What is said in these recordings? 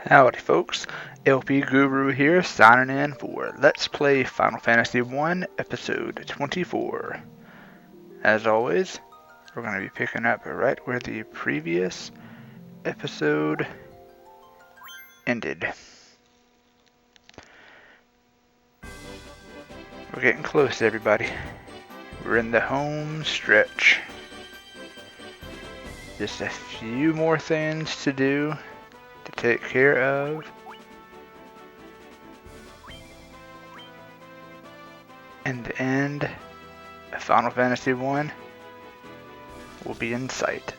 Howdy folks, LP Guru here signing in for Let's Play Final Fantasy I Episode 24. As always, we're going to be picking up right where the previous episode ended. We're getting close, everybody. We're in the home stretch. Just a few more things to do to take care of. And the end of Final Fantasy I will be in sight.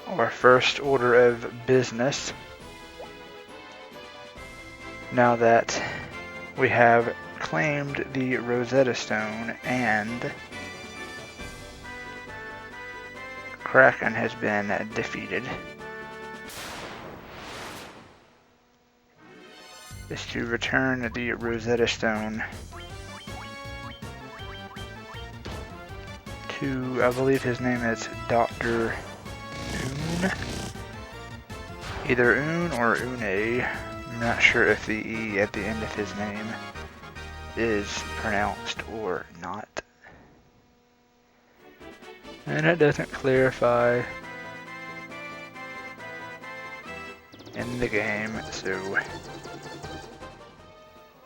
Our first order of business, now that we have claimed the Rosetta Stone and Kraken has been defeated, is to return the Rosetta Stone to, I believe his name is Dr. Oon. Either Oon or Une. I'm not sure if the E at the end of his name is pronounced or not. And it doesn't clarify in the game, so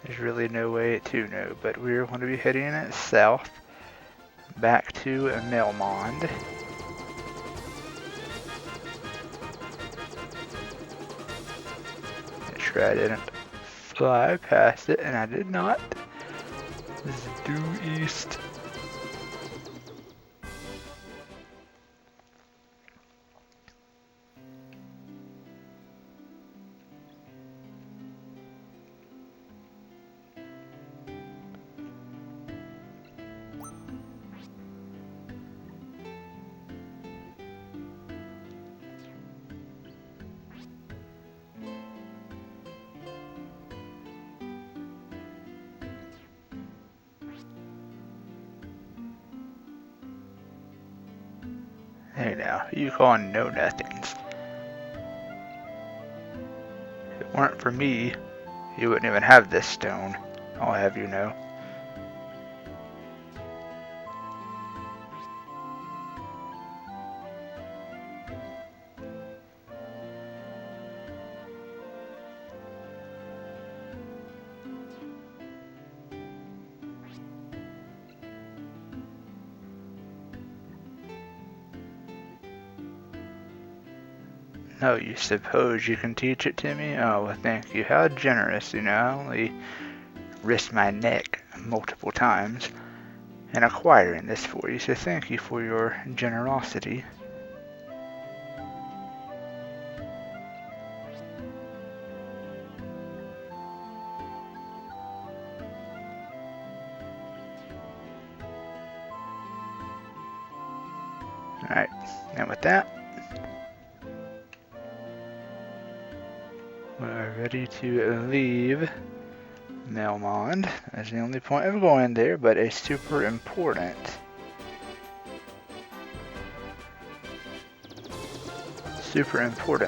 there's really no way to know. But we're going to be heading south back to Melmond. Make sure I didn't fly past it, and I did not. This is due east. Hey now, you calling no nothings. If it weren't for me, you wouldn't even have this stone, I'll have you know. No, you suppose you can teach it to me? Oh, well, thank you. How generous, you know. I only risked my neck multiple times in acquiring this for you, so thank you for your generosity. Alright, and with that, we're ready to leave Melmond. That's the only point of going there, but a super important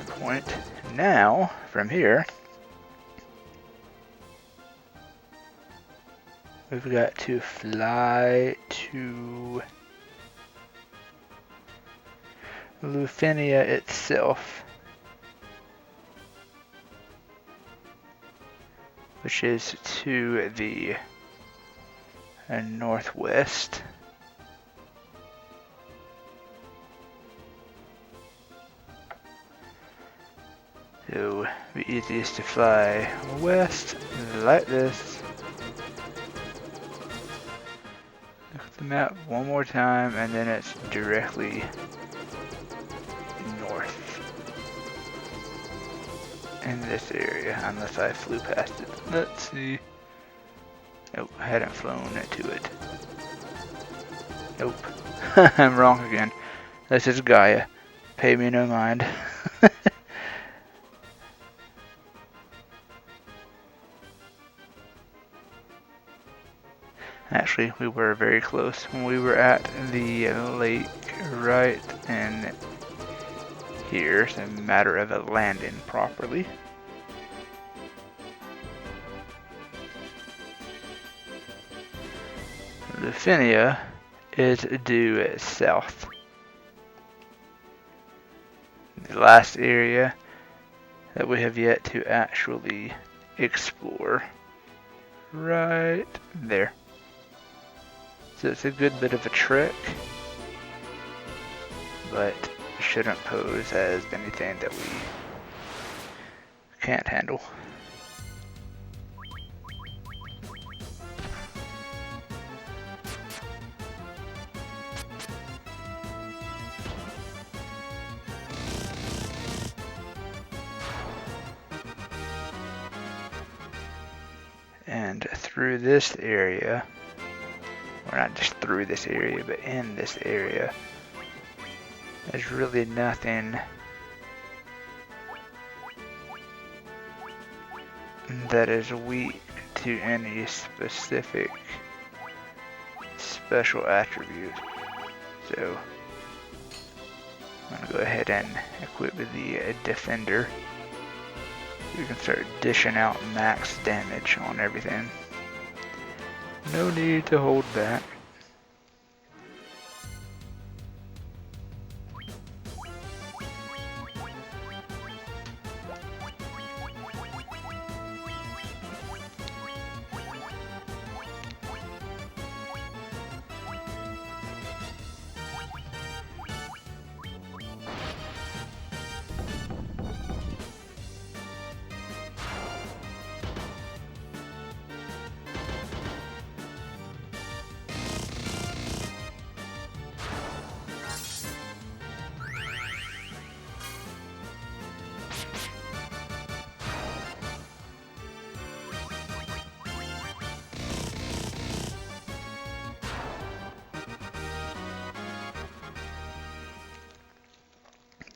point. Now, from here, we've got to fly to Lufenia itself, which is to the northwest. So it'd be easiest to fly west like this. Look at the map one more time, and then it's directly north in this area, unless I flew past it. Let's see. Nope, I hadn't flown to it. Nope. I'm wrong again. This is Gaia. Pay me no mind. Actually, we were very close when we were at the lake right in here. It's a matter of landing properly. Lithuania is due south. The last area that we have yet to actually explore. Right there. So it's a good bit of a trek, but shouldn't pose as anything that we can't handle. And through this area, or not just through this area, but in this area, there's really nothing that is weak to any specific special attribute. So I'm going to go ahead and equip the Defender. We can start dishing out max damage on everything. No need to hold back.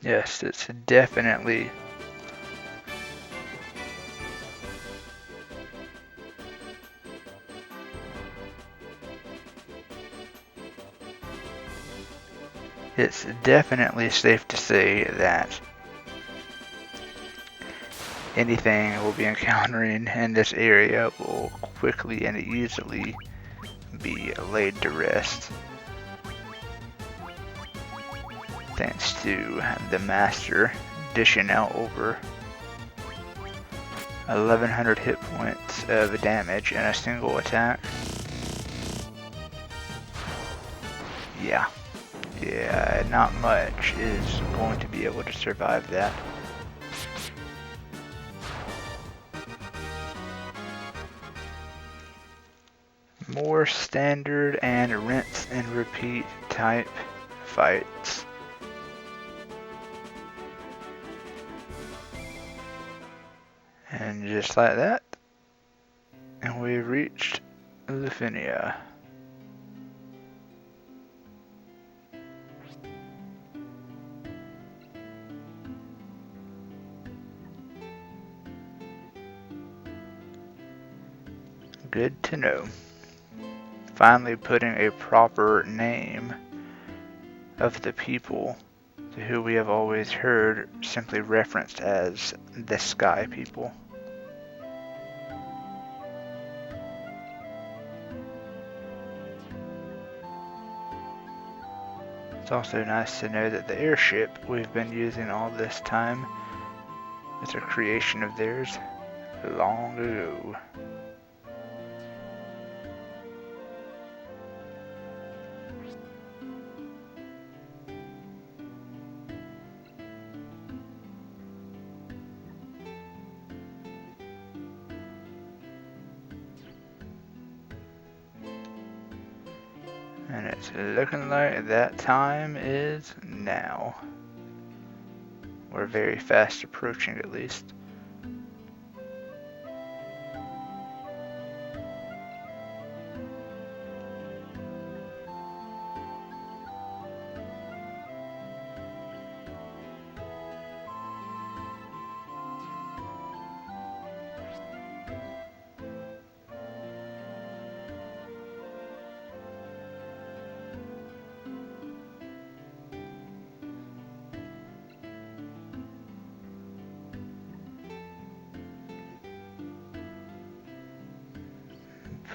Yes, it's definitely safe to say that anything we'll be encountering in this area will quickly and easily be laid to rest, thanks to the Master dishing out over 1100 hit points of damage in a single attack. Yeah, not much is going to be able to survive that. More standard and rinse and repeat type fights. And just like that, and we've reached Lithuania. Good to know. Finally putting a proper name of the people to who we have always heard simply referenced as the Sky People. It's also nice to know that the airship we've been using all this time is a creation of theirs long ago. And it's looking like that time is now. We're very fast approaching, at least.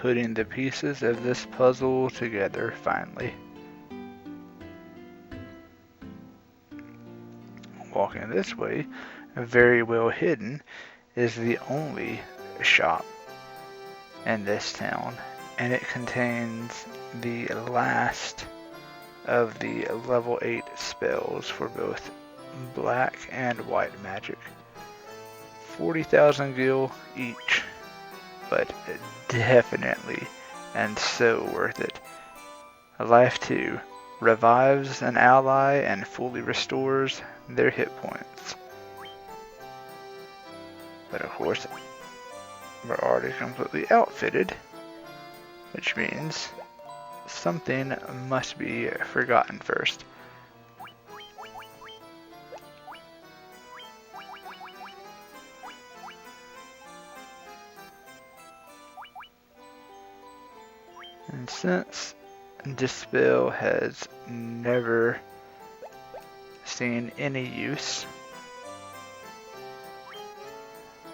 putting the pieces of this puzzle together finally. Walking this way, very well hidden, is the only shop in this town, and it contains the last of the level 8 spells for both black and white magic. 40,000 gil each, but definitely and so worth it. Life 2 revives an ally and fully restores their hit points. But of course, we're already completely outfitted, which means something must be forgotten first. And since Dispel has never seen any use,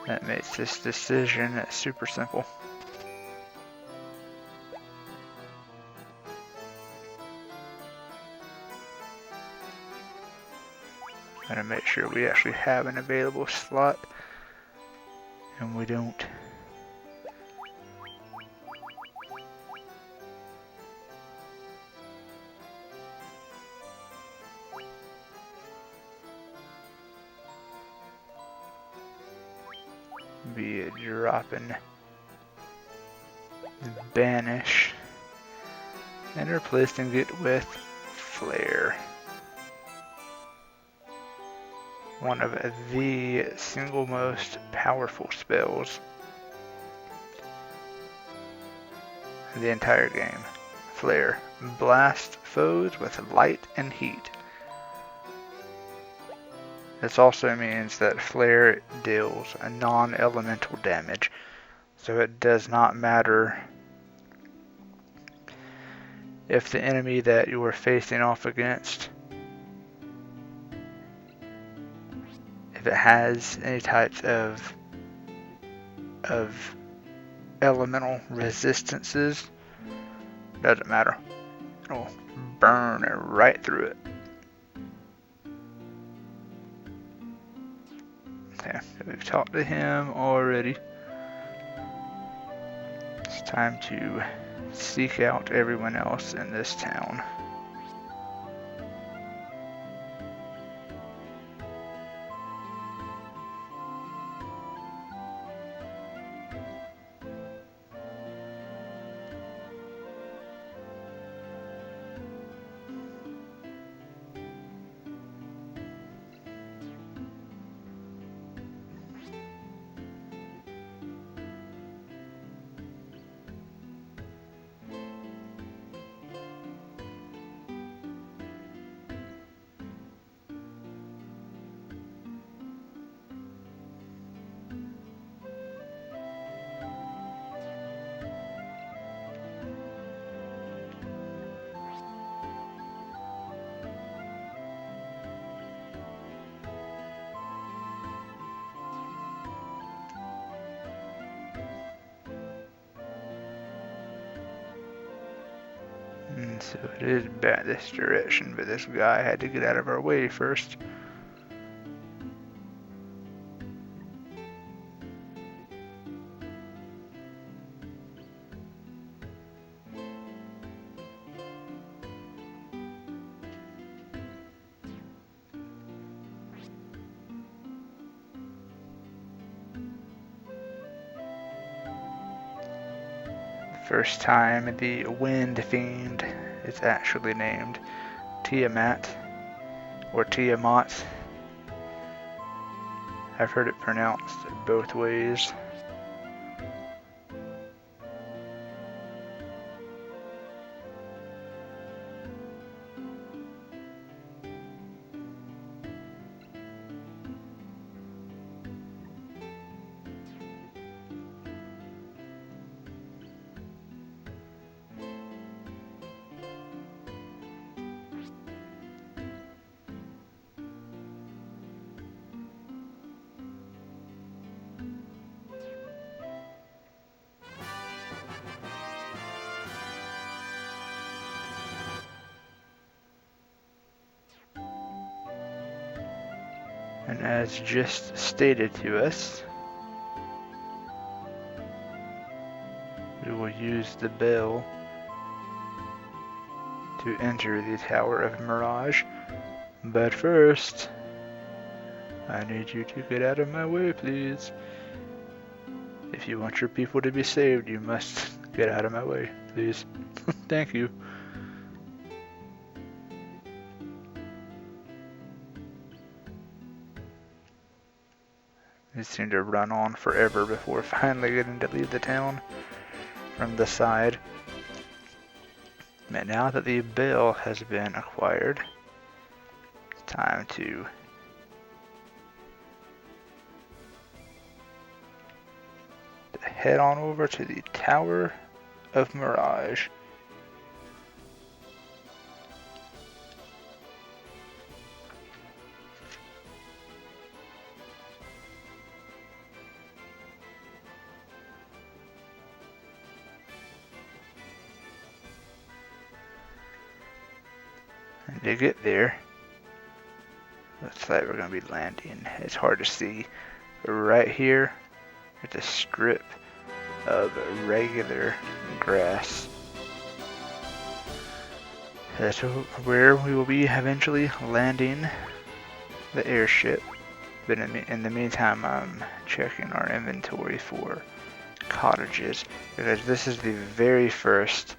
that makes this decision super simple. Gotta make sure we actually have an available slot, and we don't. Be dropping Banish and replacing it with Flare. One of the single most powerful spells in the entire game. Flare. Blast foes with light and heat. This also means that Flare deals a non-elemental damage, so it does not matter if the enemy that you are facing off against, if it has any types of elemental resistances, doesn't matter. It'll burn right through it. Okay, we've talked to him already. It's time to seek out everyone else in this town. And so it is back this direction, but this guy had to get out of our way first. First time the Wind Fiend is actually named Tiamat or Tiamat. I've heard it pronounced both ways. And as just stated to us, we will use the bell to enter the Tower of Mirage. But first, I need you to get out of my way, please. If you want your people to be saved, you must get out of my way, please. Thank you. They seem to run on forever before finally getting to leave the town from the side. But now that the bell has been acquired, it's time to head on over to the Tower of Mirage. And to get there, looks like we're going to be landing. It's hard to see. Right here, it's a strip of regular grass. That's where we will be eventually landing the airship. But in the meantime, I'm checking our inventory for cottages, because this is the very first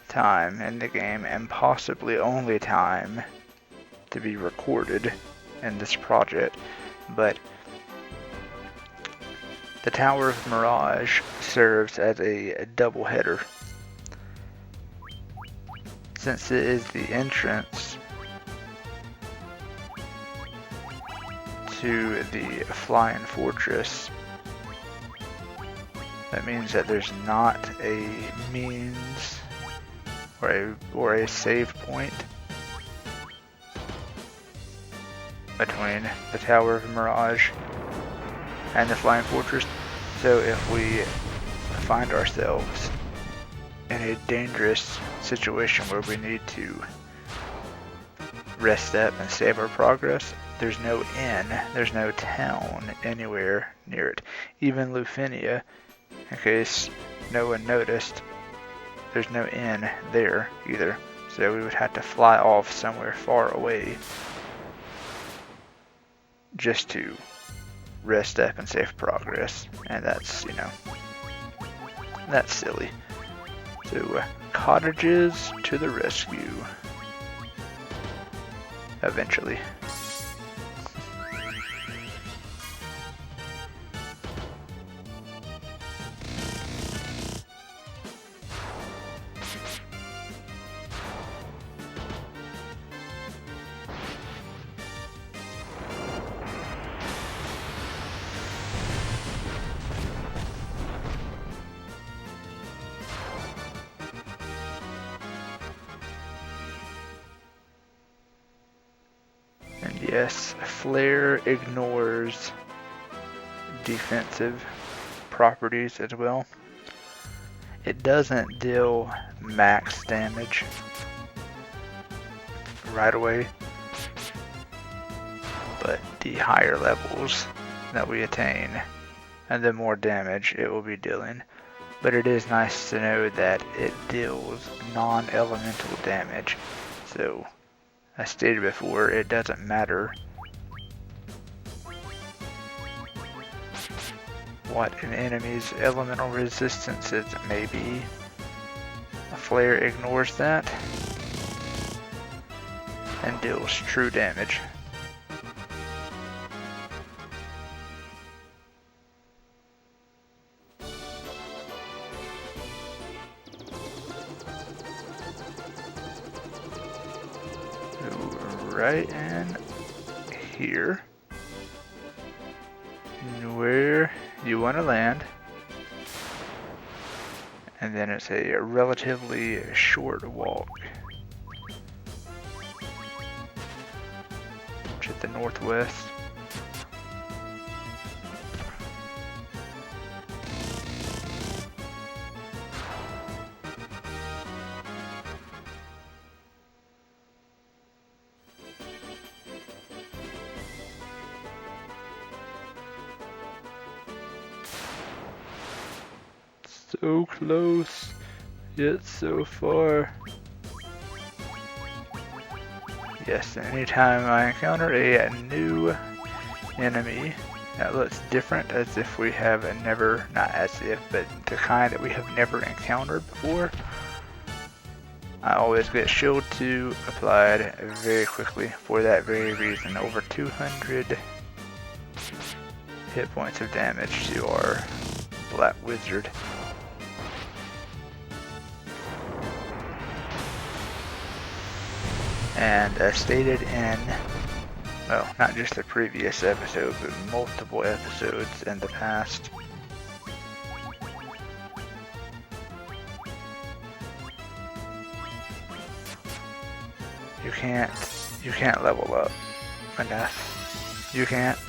time in the game, and possibly only time to be recorded in this project. But the Tower of Mirage serves as a double header, since it is the entrance to the Flying Fortress. That means that there's not a means or a save point between the Tower of Mirage and the Flying Fortress. So if we find ourselves in a dangerous situation where we need to rest up and save our progress, there's no inn, there's no town anywhere near it. Even Lufinia, in case no one noticed, there's no inn there either. So we would have to fly off somewhere far away just to rest up and save progress. And that's, that's silly. So cottages to the rescue. Eventually. And yes, Flare ignores defensive properties as well. It doesn't deal max damage right away, but the higher levels that we attain and the more damage it will be dealing. But it is nice to know that it deals non-elemental damage. So, as stated before, it doesn't matter what an enemy's elemental resistances may be. A flare ignores that and deals true damage. Right in here, where you want to land, and then it's a relatively short walk to the northwest. So close, yet so far. Yes, anytime I encounter a new enemy that looks different, as if we have never, not as if, but the kind that we have never encountered before, I always get shield 2 applied very quickly for that very reason. Over 200 hit points of damage to our Black Wizard. And as stated in, well, not just the previous episode, but multiple episodes in the past, you can't level up enough. You can't.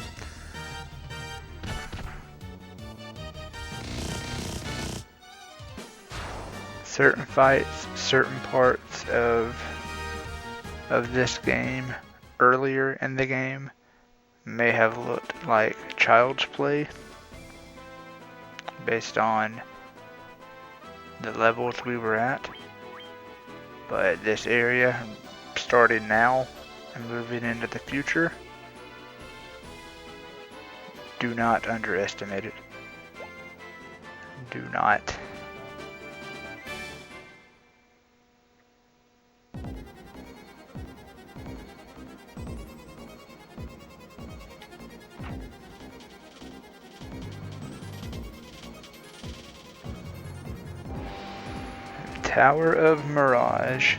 Certain fights, certain parts of this game earlier in the game may have looked like child's play based on the levels we were at, but this area, starting now and moving into the future, do not underestimate it. Do not. Tower of Mirage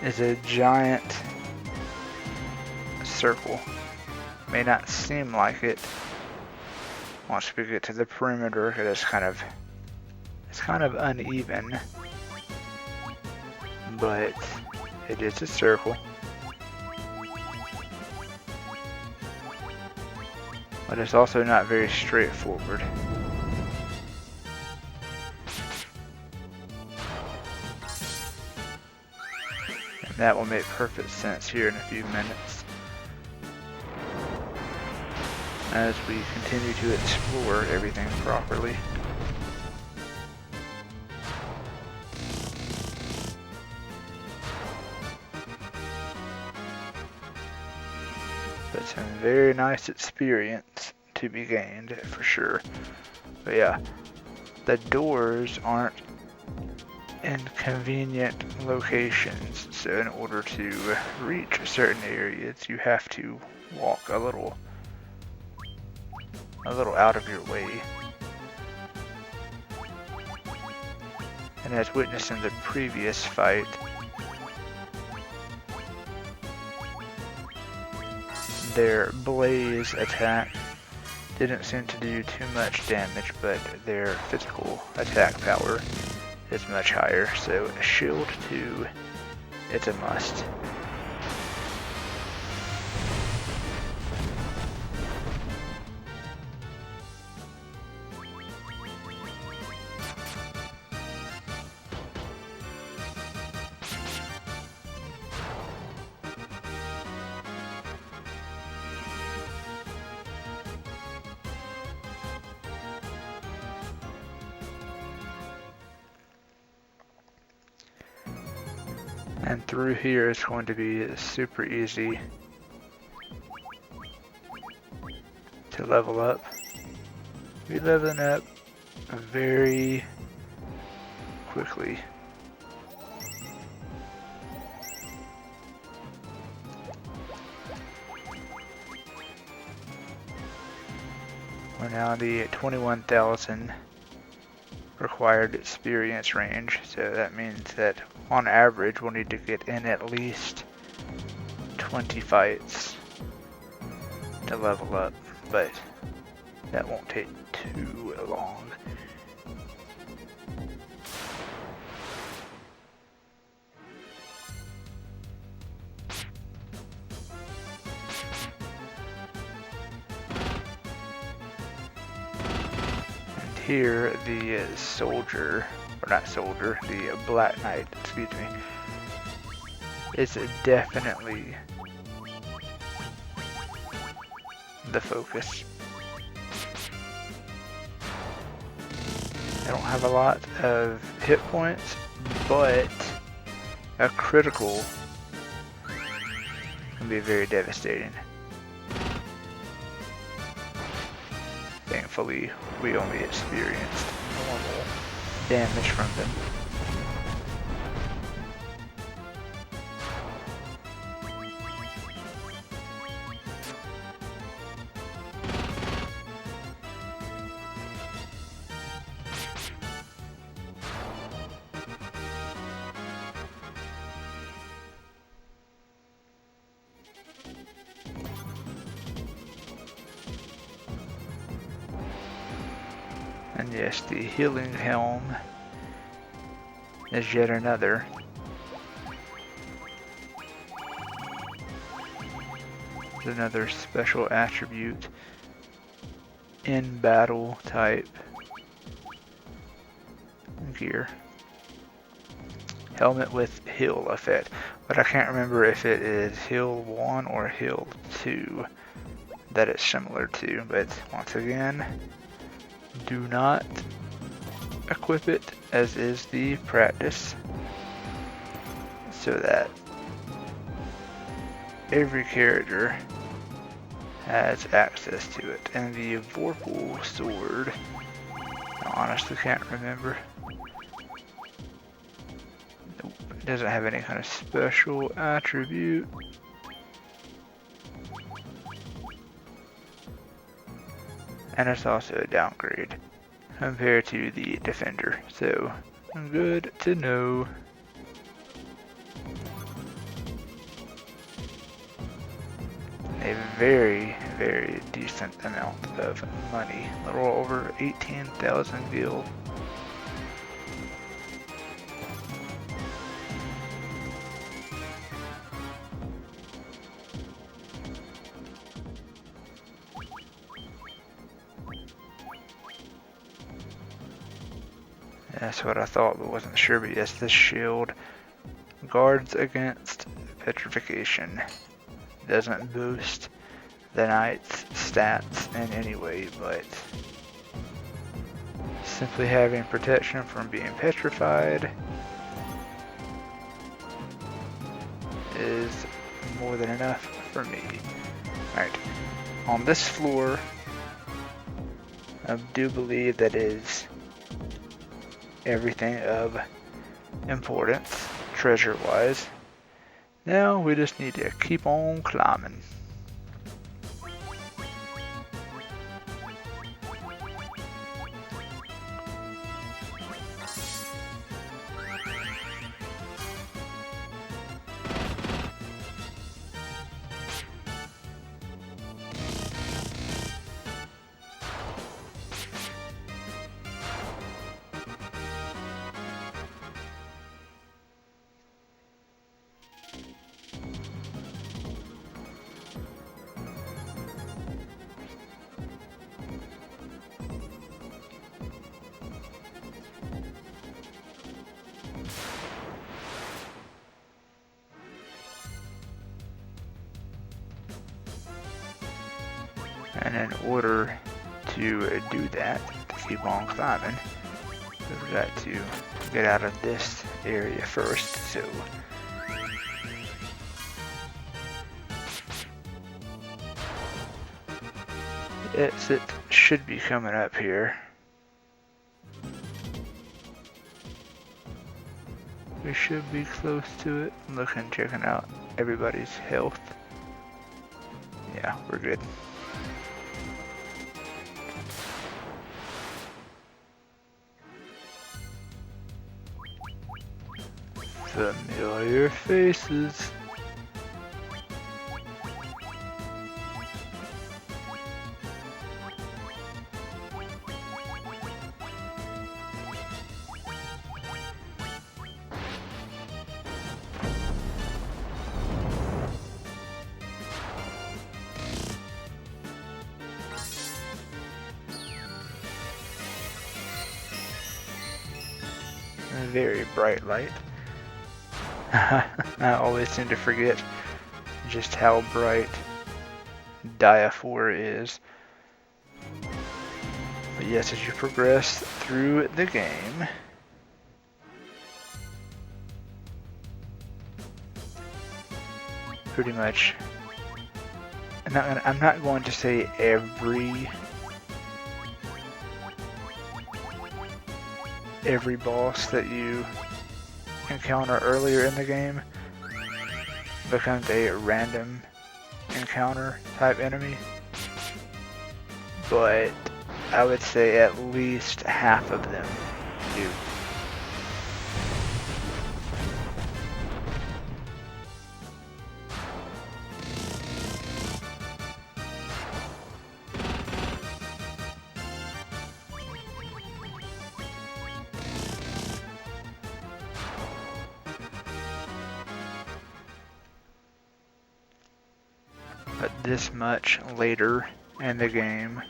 is a giant circle. May not seem like it once we get to the perimeter, it's kind of uneven, but it is a circle. But it's also not very straightforward. That will make perfect sense here in a few minutes as we continue to explore everything properly. But some very nice experience to be gained for sure. But yeah, the doors aren't inconvenient locations, so in order to reach certain areas you have to walk a little out of your way. And as witnessed in the previous fight, their blaze attack didn't seem to do too much damage, but their physical attack power is much higher, so shield 2, it's a must. And through here it's going to be super easy to level up. We're leveling up very quickly. We're now the 21,000 required experience range, so that means that on average we'll need to get in at least 20 fights to level up, but that won't take too long. Here, the soldier, or not soldier, the Black Knight, excuse me, is definitely the focus. I don't have a lot of hit points, but a critical can be very devastating. Thankfully, we only experienced normal damage from them. And yes, the healing helm is yet another. It's another special attribute in battle type gear. Helmet with heal effect, but I can't remember if it is heal 1 or heal 2 that it's similar to, but once again, do not equip it as is the practice, so that every character has access to it. And the Vorpal sword, I honestly can't remember. Nope, it doesn't have any kind of special attribute. And it's also a downgrade compared to the Defender, so good to know. A very, very decent amount of money, a little over 18,000 gil. That's what I thought, but wasn't sure. But yes, this shield guards against petrification. Doesn't boost the knight's stats in any way, but simply having protection from being petrified is more than enough for me. Alright, on this floor, I do believe that is everything of importance, treasure-wise. Now we just need to keep on climbing. And in order to do that, to keep on climbing, we've got to get out of this area first. So the exit should be coming up here. We should be close to it. Looking, checking out everybody's health. Yeah, we're good. Familiar faces. A very bright light. I always seem to forget just how bright Dia 4 is. But yes, as you progress through the game, pretty much, I'm not going to say every boss that you encounter earlier in the game becomes a random encounter type enemy, but I would say at least half of them do. But this much later in the game,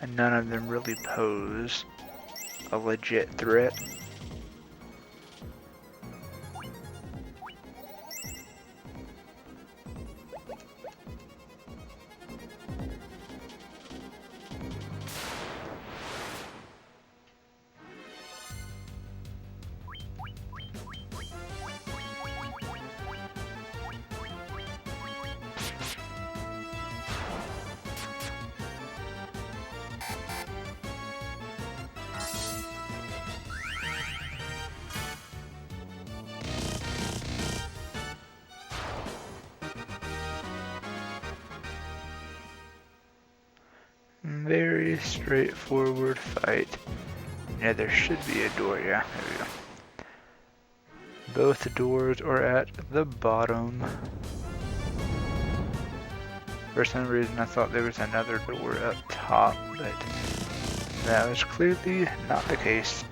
and none of them really pose a legit threat. Very straightforward fight. Yeah, there should be a door, yeah, there we go. Both doors are at the bottom. For some reason I thought there was another door up top, but that was clearly not the case.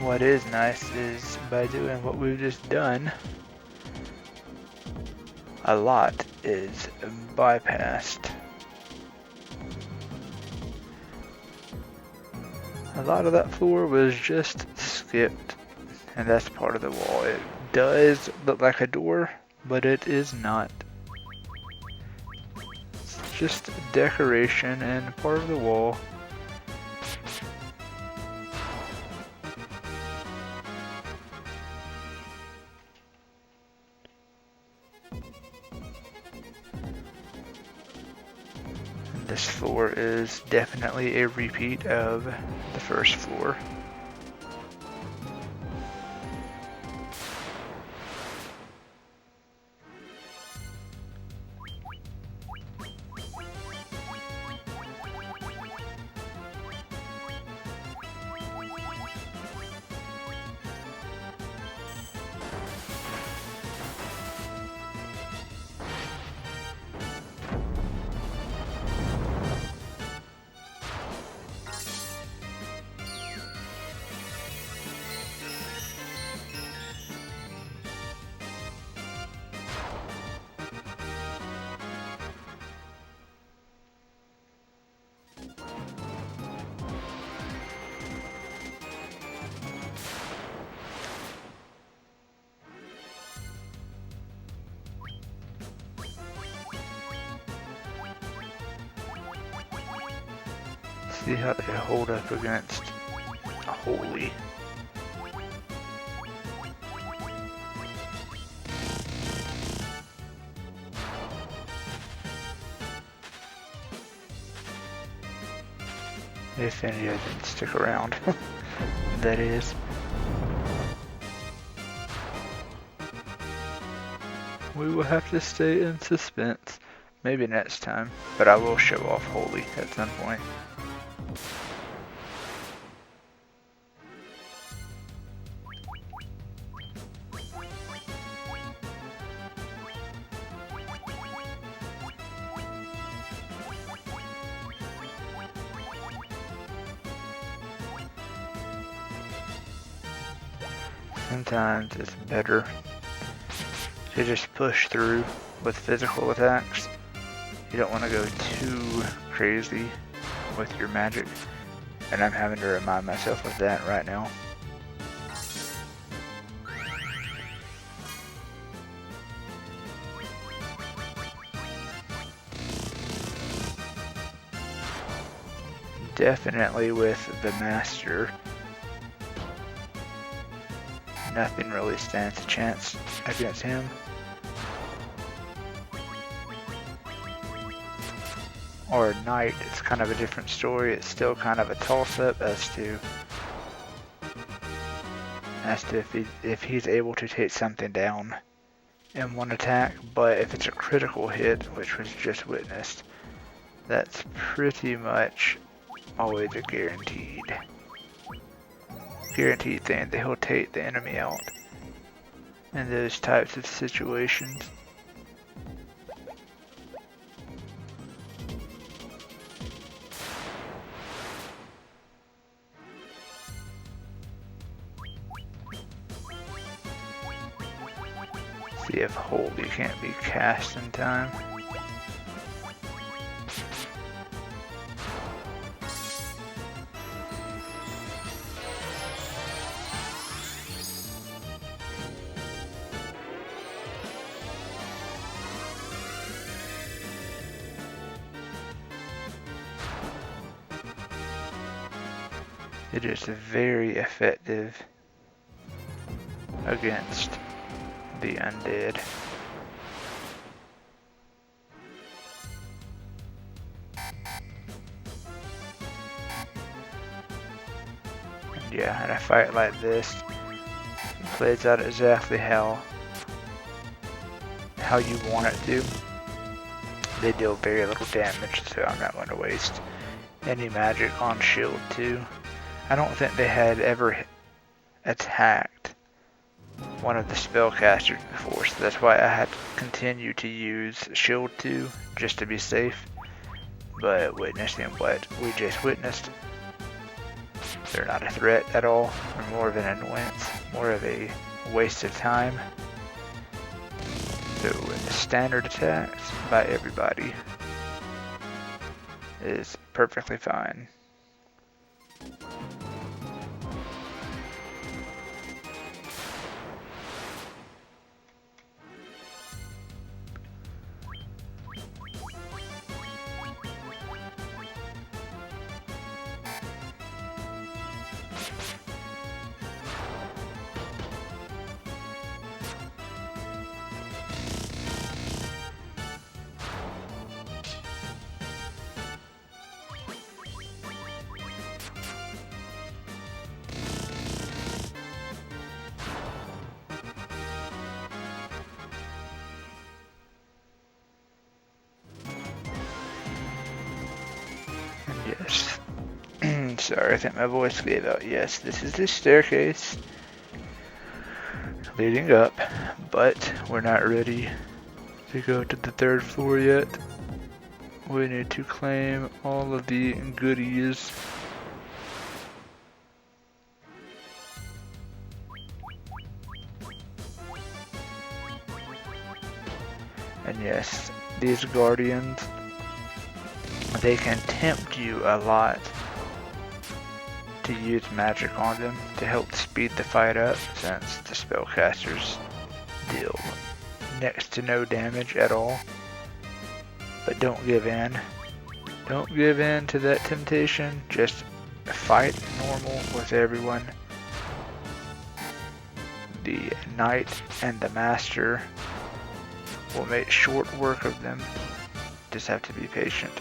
What is nice is by doing what we've just done, a lot is bypassed. A lot of that floor was just skipped, and that's part of the wall. It does look like a door, but it is not. It's just decoration and part of the wall. This floor is definitely a repeat of the first floor. See how they hold up against Holy. If any of them stick around, that is. We will have to stay in suspense, maybe next time, but I will show off Holy at some point. Sometimes it's better to just push through with physical attacks. You don't want to go too crazy with your magic, and I'm having to remind myself of that right now. Definitely with the master, nothing really stands a chance against him. Or knight, it's kind of a different story. It's still kind of a toss-up as to if he's able to take something down in one attack, but if it's a critical hit, which was just witnessed, that's pretty much always a guaranteed thing that he'll take the enemy out in those types of situations. See if Holy can't be cast in time. It is very effective against the undead. And yeah, in a fight like this, it plays out exactly how you want it to. They deal very little damage, so I'm not going to waste any magic on shield 2. I don't think they had ever attacked one of the spellcasters before, so that's why I had to continue to use shield 2 just to be safe. But witnessing what we just witnessed, they're not a threat at all. They're more of an annoyance, more of a waste of time. So standard attacks by everybody is perfectly fine. Yes. Sorry, I think my voice gave out. Yes, this is the staircase leading up, but we're not ready to go to the 3rd floor yet. We need to claim all of the goodies. And yes, these guardians, they can tempt you a lot to use magic on them to help speed the fight up, since the spellcasters deal next to no damage at all. But don't give in. Don't give in to that temptation. Just fight normal with everyone. The knight and the master will make short work of them. Just have to be patient.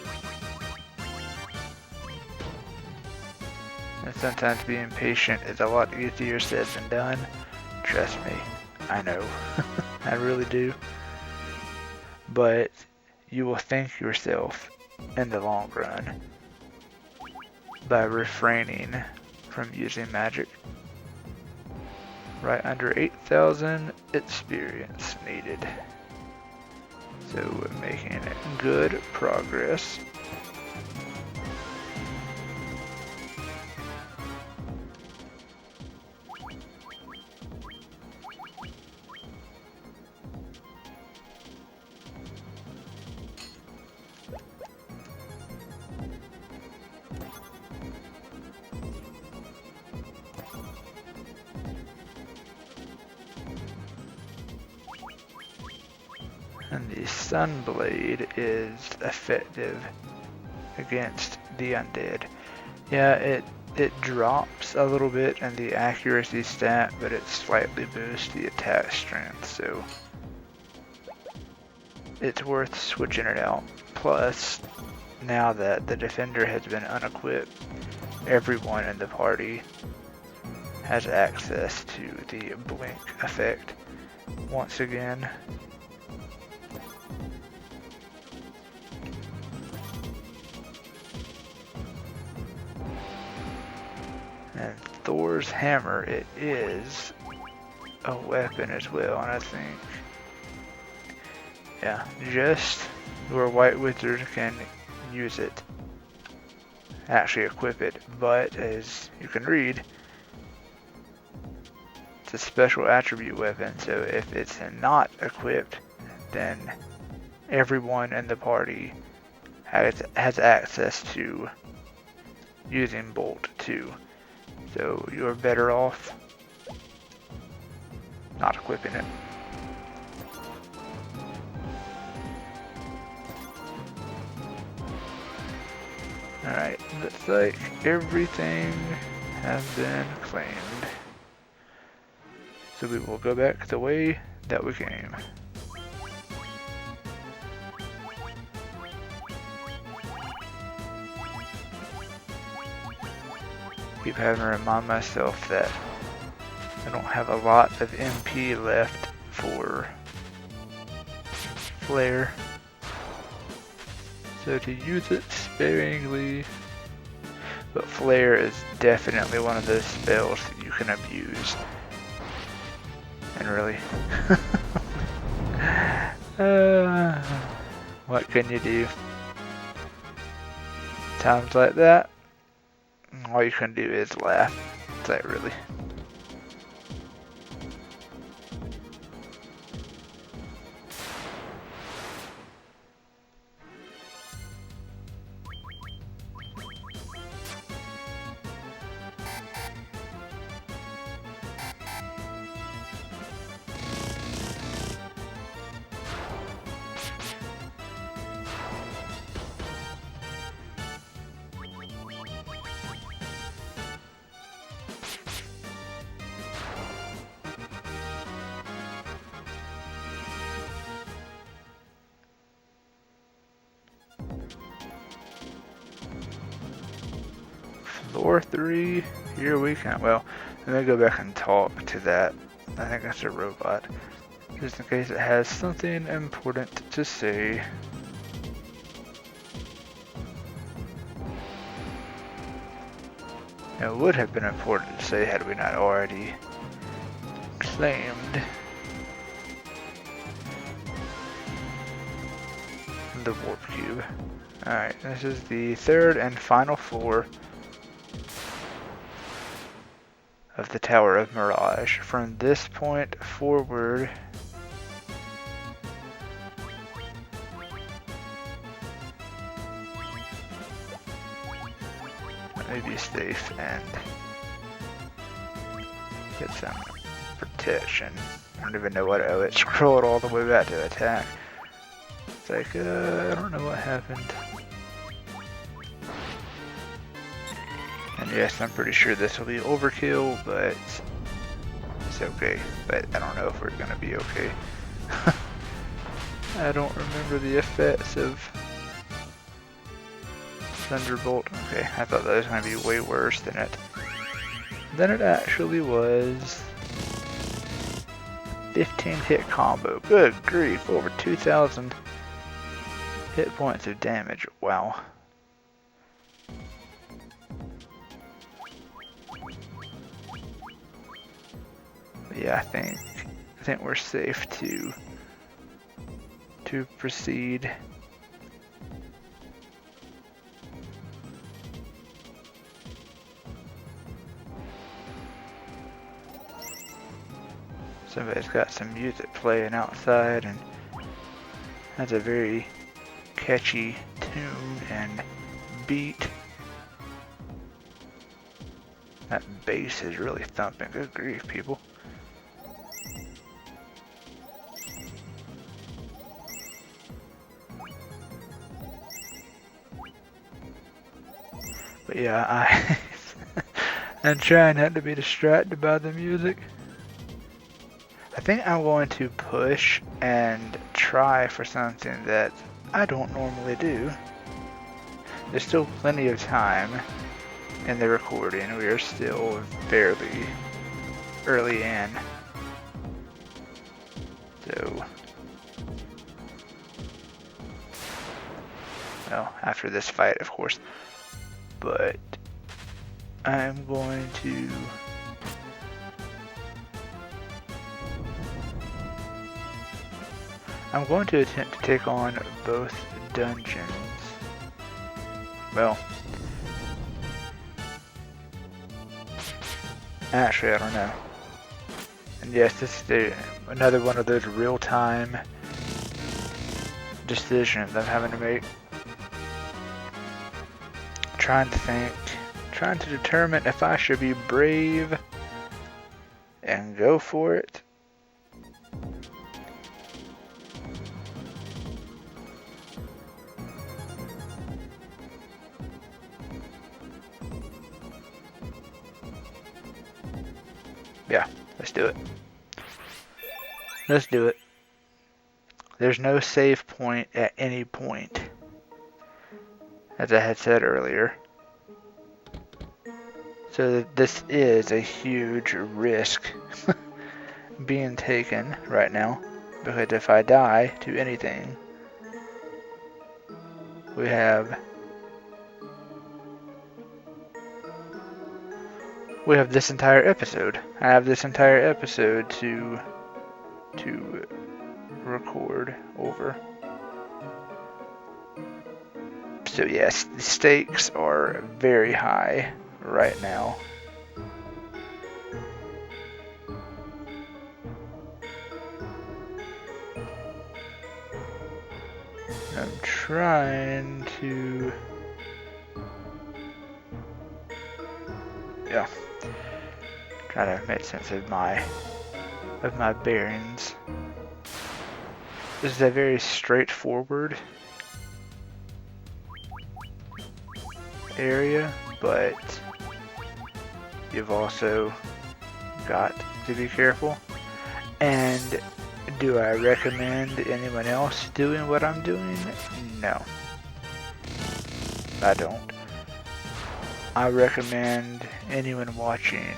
And sometimes being patient is a lot easier said than done. Trust me, I know. I really do. But you will thank yourself in the long run by refraining from using magic. Right under 8,000 experience needed. So we're making good progress. And the Sunblade is effective against the undead. Yeah, it drops a little bit in the accuracy stat, but it slightly boosts the attack strength, so it's worth switching it out. Plus, now that the defender has been unequipped, everyone in the party has access to the blink effect once again. And Thor's hammer, it is a weapon as well, and I think, yeah, just your white wizard can use it, actually equip it, but as you can read, it's a special attribute weapon, so if it's not equipped, then everyone in the party has access to using Bolt too. So you're better off not equipping it. Alright, looks like everything has been claimed. So we will go back the way that we came. Keep having to remind myself that I don't have a lot of MP left for Flare, so to use it sparingly, but Flare is definitely one of those spells that you can abuse, and really, what can you do? Times like that, all you can do is laugh. It's like, really? Floor 3, here we can. Well, let me go back and talk to that. I think that's a robot. Just in case it has something important to say. It would have been important to say had we not already claimed the warp cube. Alright, this is the third and final floor of the Tower of Mirage. From this point forward, let me be safe and get some protection. I don't even know what I would scroll it all the way back to attack. It's like, I don't know what happened. And yes, I'm pretty sure this will be overkill, but it's okay. But I don't know if we're gonna be okay. I don't remember the effects of Thunderbolt. Okay, I thought that was gonna be way worse than it actually was. 15 hit combo. Good grief, over 2,000 hit points of damage. Wow. Yeah, I think we're safe to proceed. Somebody's got some music playing outside and has a very catchy tune and beat. That bass is really thumping. Good grief, people. But yeah, I'm trying not to be distracted by the music. I think I'm going to push and try for something that I don't normally do. There's still plenty of time in the recording. We are still fairly early in. So, well, after this fight, of course. But I'm going to attempt to take on both dungeons. Well, actually, I don't know. And yes, this is another one of those real-time decisions I'm having to make. Trying to think, trying to determine if I should be brave and go for it. Yeah, let's do it. Let's do it. There's no save point at any point, as I had said earlier. So this is a huge risk being taken right now, because if I die to anything, we have this entire episode. I have this entire episode to record over. So yes, the stakes are very high right now. I'm trying to... yeah. Trying to make sense of my bearings. This is a very straightforward area, but you've also got to be careful. And do I recommend anyone else doing what I'm doing? No, I don't. I recommend anyone watching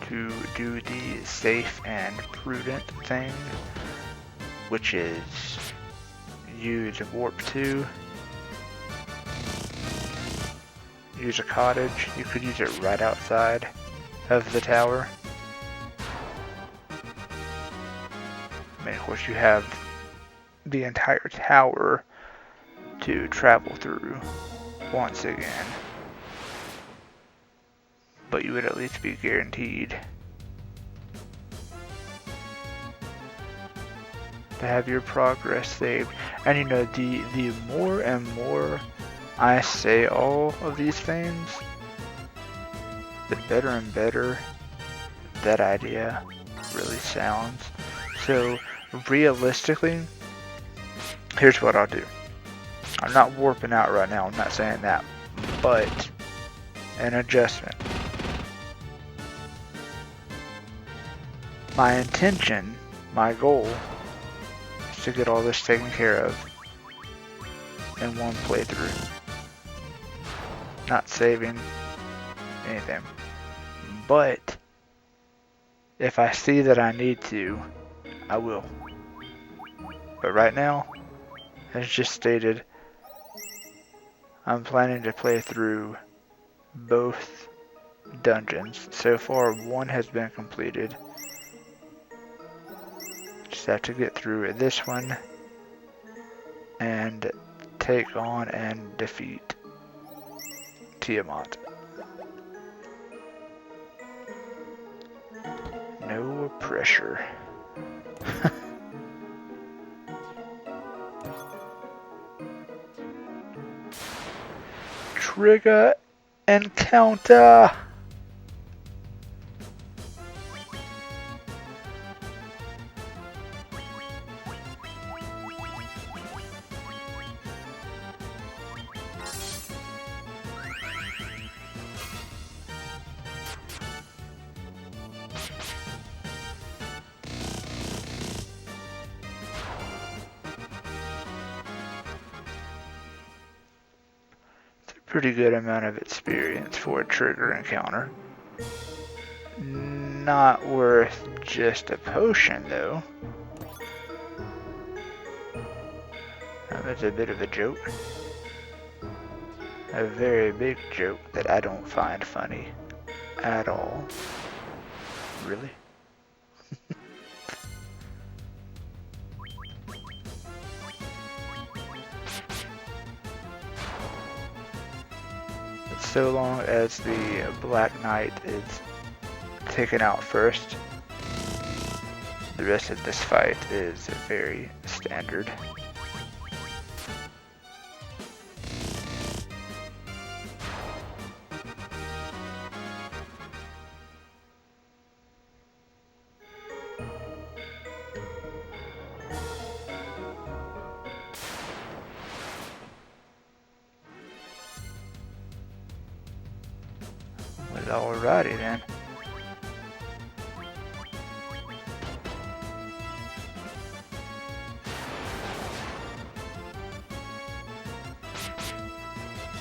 to do the safe and prudent thing, which is use warp 2, use a cottage. You could use it right outside of the tower. I mean, of course, you have the entire tower to travel through once again, but you would at least be guaranteed to have your progress saved. And you know, the more and more I say all of these things, the better and better that idea really sounds. So realistically, here's what I'll do. I'm not warping out right now, I'm not saying that, but an adjustment. My intention, my goal, is to get all this taken care of in one playthrough. Not saving anything. But if I see that I need to, I will. But right now, as just stated, I'm planning to play through both dungeons. So far, one has been completed. Just have to get through this one and take on and defeat Tiamat. No pressure. Trigger encounter. Pretty good amount of experience for a trigger encounter. Not worth just a potion, though. That's a bit of a joke. A very big joke that I don't find funny at all. Really? So long as the Black Knight is taken out first, the rest of this fight is very standard. Well, alrighty then.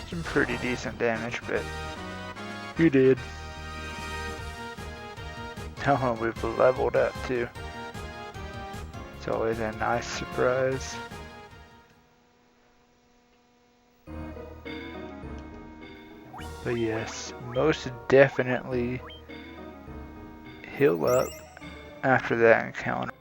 Some pretty decent damage, but you did. Oh, we've leveled up too. It's always a nice surprise. But yes, most definitely heal up after that encounter.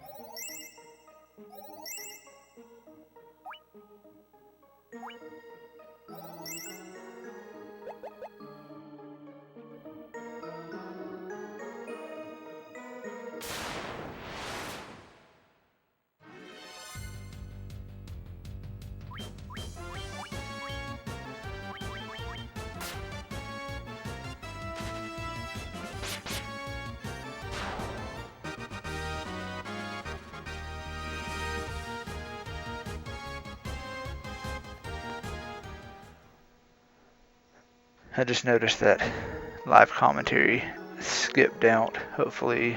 I just noticed that live commentary skipped out. Hopefully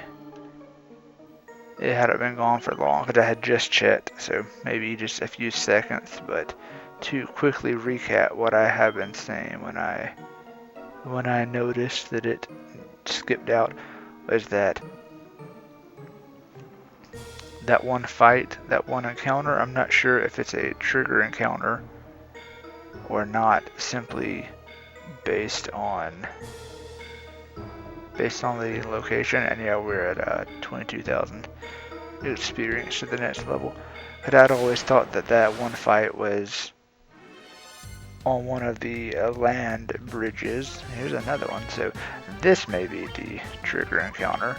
it hadn't been gone for long because I had just checked, so maybe just a few seconds. But to quickly recap what I have been saying when I noticed that it skipped out was that one fight, that one encounter, I'm not sure if it's a trigger encounter or not, simply based on the location. And yeah, we're at 22,000 experience to the next level. But I'd always thought that one fight was on one of the land bridges. Here's another one, so this may be the trigger encounter.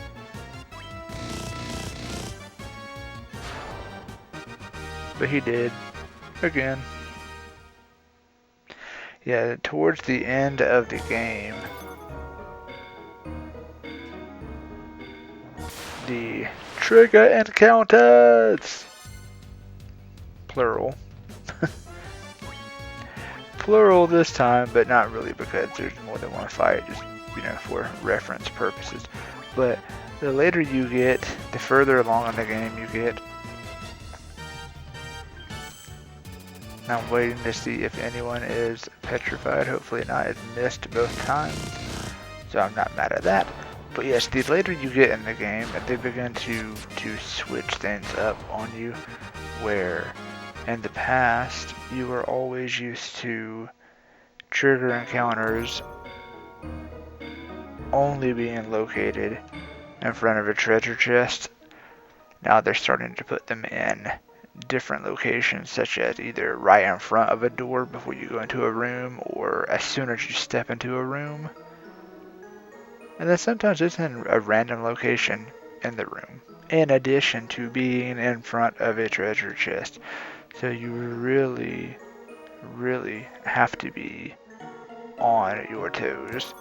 But he did again. Yeah, towards the end of the game, the trigger encounters, plural, plural this time, but not really because there's more than one fight, just, you know, for reference purposes. But the later you get, the further along in the game you get. I'm waiting to see if anyone is petrified. Hopefully not. It missed both times, so I'm not mad at that. But yes, the later you get in the game, they begin to switch things up on you, where in the past you were always used to trigger encounters only being located in front of a treasure chest. Now they're starting to put them in different locations, such as either right in front of a door before you go into a room, or as soon as you step into a room. And then sometimes it's in a random location in the room, in addition to being in front of a treasure chest. So you really, really have to be on your toes.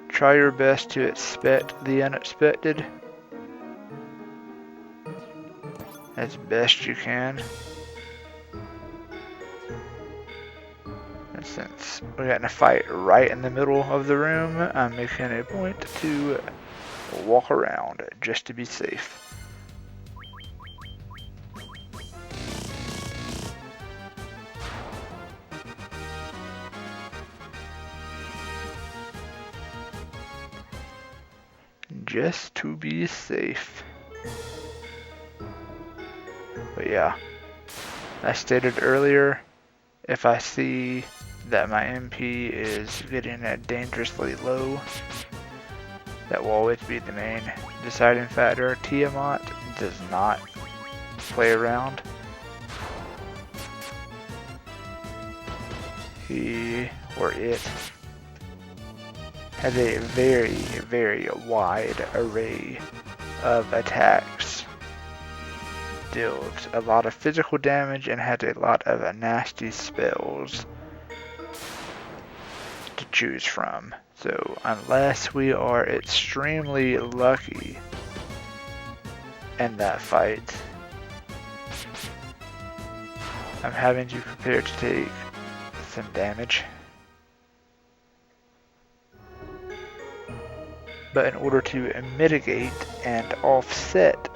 Try your best to expect the unexpected as best you can. And since we got in a fight right in the middle of the room, I'm making a point to walk around just to be safe. just to be safe. But yeah, I stated earlier, if I see that my MP is getting dangerously low, that will always be the main deciding factor. Tiamat does not play around. He or it has a very, very wide array of attacks, deals a lot of physical damage, and has a lot of nasty spells to choose from. So unless we are extremely lucky in that fight, I'm having you prepared to take some damage. But in order to mitigate and offset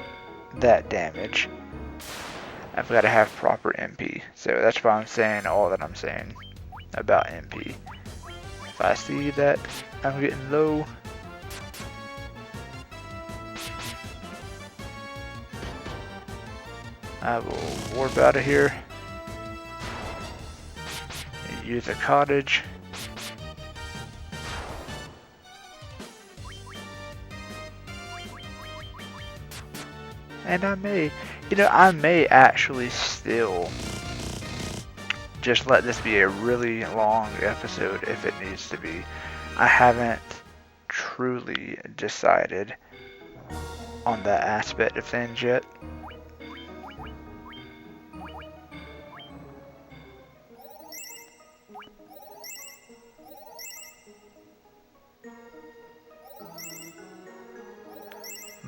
that damage, I've got to have proper MP. So that's why I'm saying all that I'm saying about MP. If I see that I'm getting low, I will warp out of here. Use a cottage. And I may actually still just let this be a really long episode if it needs to be. I haven't truly decided on that aspect of things yet.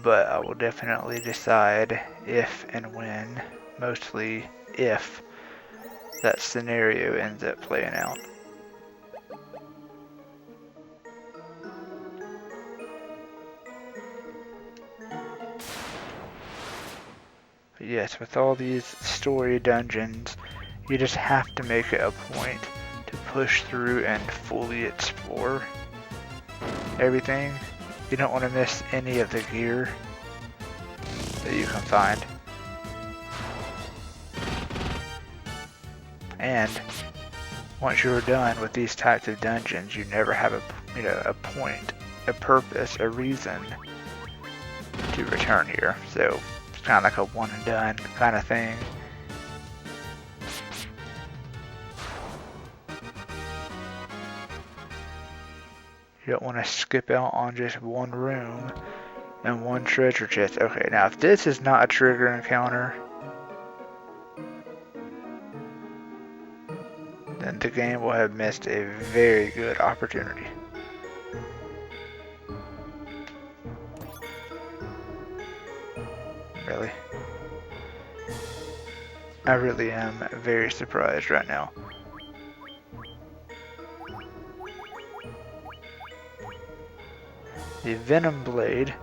But I will definitely decide if and when, mostly if, that scenario ends up playing out. But yes, with all these story dungeons, you just have to make it a point to push through and fully explore everything. You don't want to miss any of the gear that you can find. And once you're done with these types of dungeons, you never have a point, a purpose, a reason to return here. So it's kind of like a one and done kind of thing. You don't want to skip out on just one room and one treasure chest. Okay, now if this is not a trigger encounter, then the game will have missed a very good opportunity. Really? I really am very surprised right now. The Venom Blade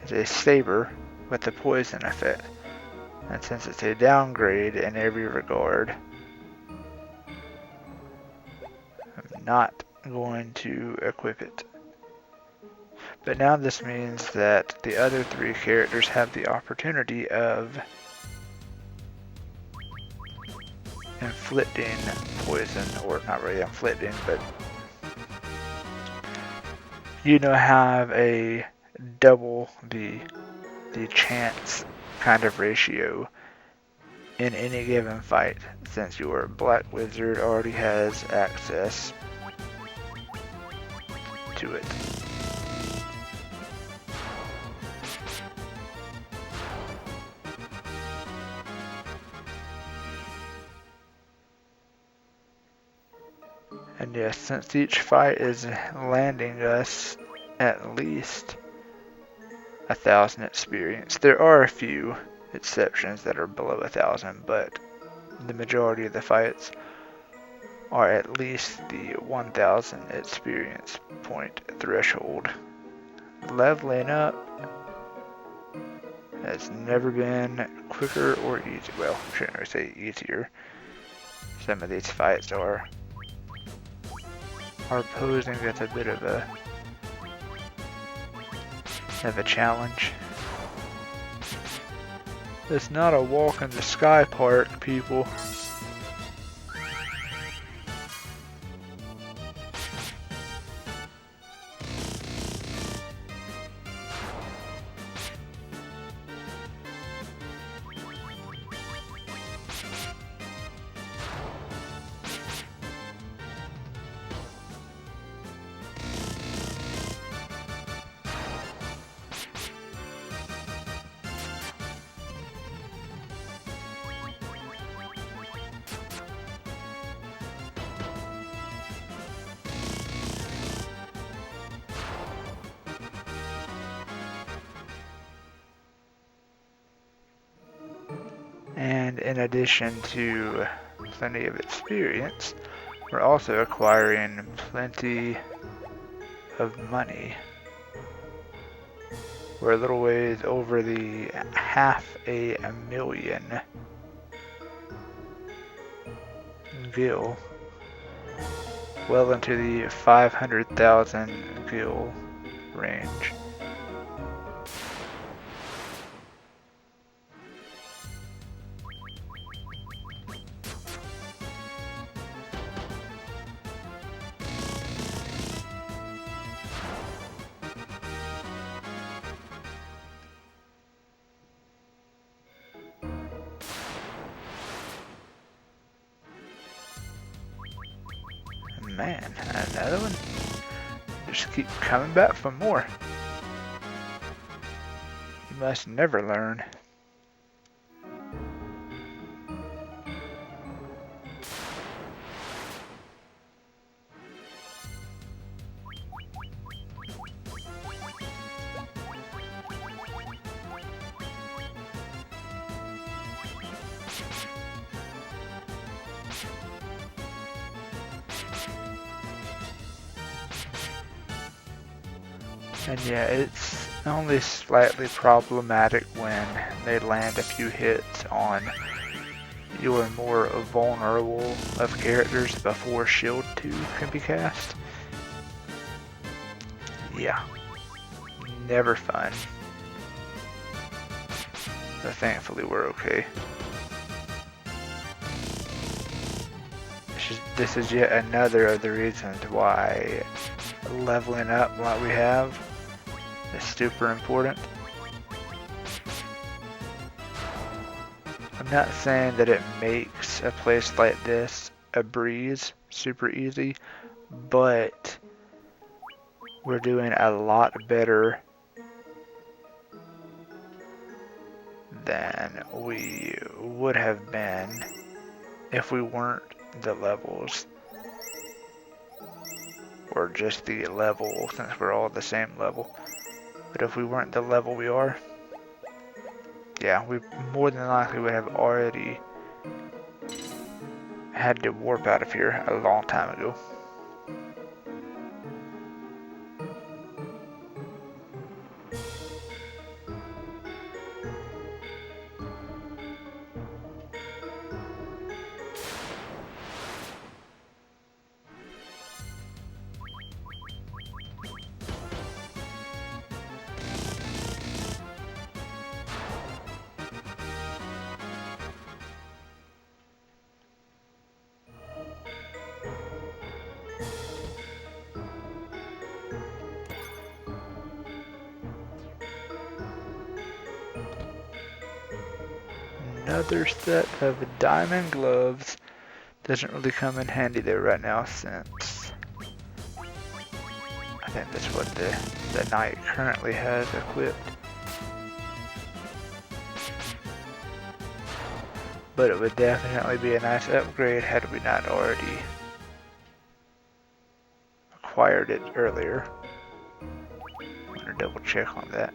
is a saber with a poison effect, and since it's a downgrade in every regard, I'm not going to equip it. But now this means that the other three characters have the opportunity of inflicting poison, or not really inflicting, but have a double the chance kind of ratio in any given fight, since your Black Wizard already has access to it. And yes, since each fight is landing us at least 1,000 experience, there are a few exceptions that are below 1,000, but the majority of the fights are at least the 1,000 experience point threshold. Leveling up has never been quicker or easier. Well, I shouldn't really say easier. Some of these fights are posing with a bit of a of a challenge. It's not a walk in the sky park, people. And in addition to plenty of experience, we're also acquiring plenty of money. We're a little ways over the $500,000 gil, well into the 500,000 gil range. Man, another one? Just keep coming back for more. You must never learn. And yeah, it's only slightly problematic when they land a few hits on your more vulnerable of characters before Shield 2 can be cast. Yeah, never fun. But thankfully we're okay. This is yet another of the reasons why leveling up like we have is super important. I'm not saying that it makes a place like this a breeze, super easy, but we're doing a lot better than we would have been if we weren't the levels, or just the level, since we're all the same level. But if we weren't the level we are, yeah, we more than likely would have already had to warp out of here a long time ago. Another set of diamond gloves. Doesn't really come in handy there right now, since I think that's what the knight currently has equipped. But it would definitely be a nice upgrade had we not already acquired it earlier. I'm gonna double check on that.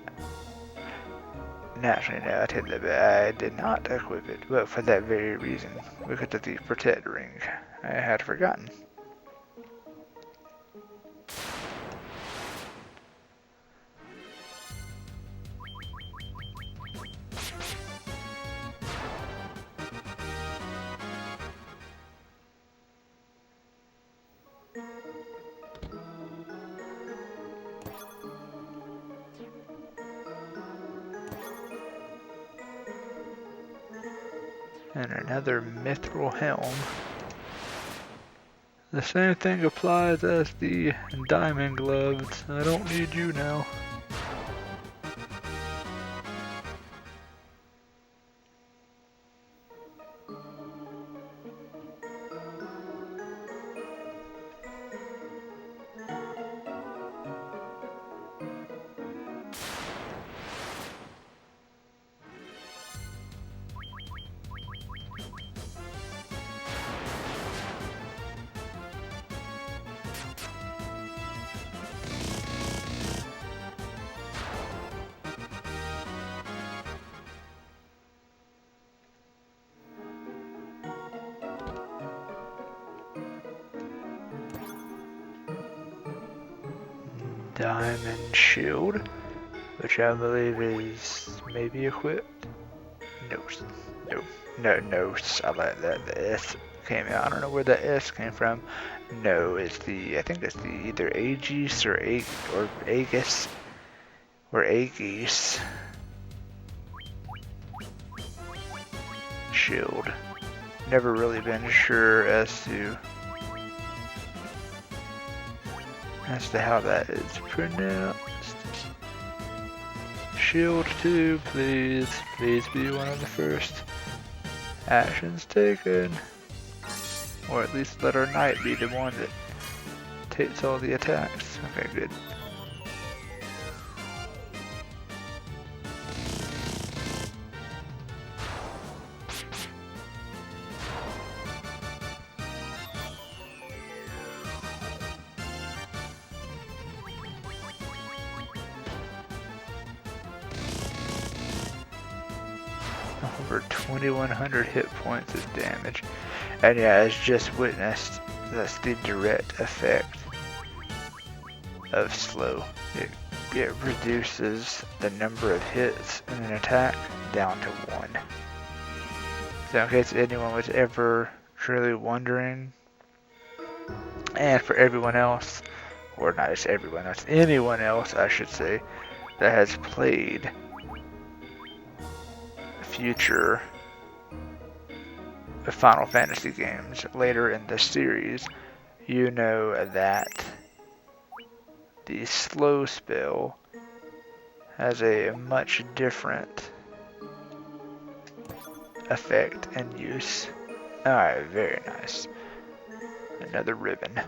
Naturally, no, I take that back. I did not equip it, but for that very reason, because of the protect ring. I had forgotten. And another mithril helm. The same thing applies as the diamond gloves. I don't need you now. Diamond shield, which I believe is maybe equipped. No, I like that. The S came out. I don't know where the S came from. No, it's the, I think it's the either Aegis or Aegis or Aegis shield. Never really been sure as to how that is pronounced. Shield 2, please be one of the first actions taken. Or at least let our knight be the one that takes all the attacks. Okay, good. Over 2100 hit points of damage. And yeah, as just witnessed, that's the direct effect of slow. It reduces the number of hits in an attack down to 1. So in case anyone was ever truly wondering, and for everyone else, or not just everyone else, anyone else I should say, that has played future Final Fantasy games later in the series, you know that the slow spell has a much different effect and use. Alright, very nice. Another ribbon.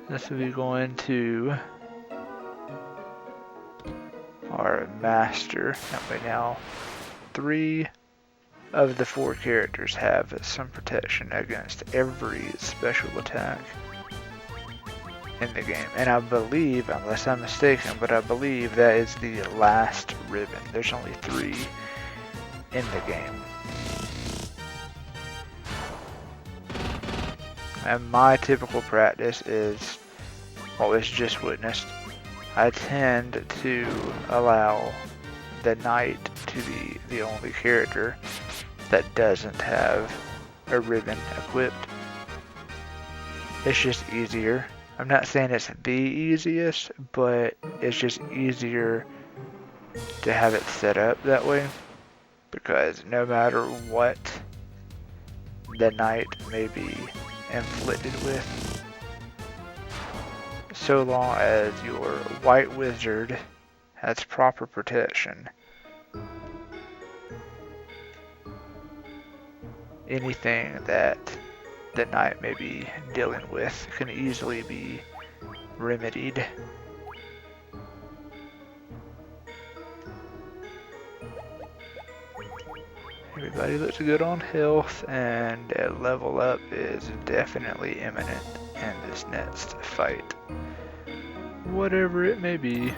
This will be going to our master. That way now 3 of the 4 characters have some protection against every special attack in the game. And I believe, unless I'm mistaken, but I believe that is the last ribbon. There's only 3 in the game. And my typical practice is what was just witnessed. I tend to allow the knight to be the only character that doesn't have a ribbon equipped. It's just easier. I'm not saying it's the easiest, but it's just easier to have it set up that way, because no matter what the knight may be inflicted with, so long as your white wizard has proper protection, anything that the knight may be dealing with can easily be remedied. Everybody looks good on health, and a level up is definitely imminent in this next fight, whatever it may be.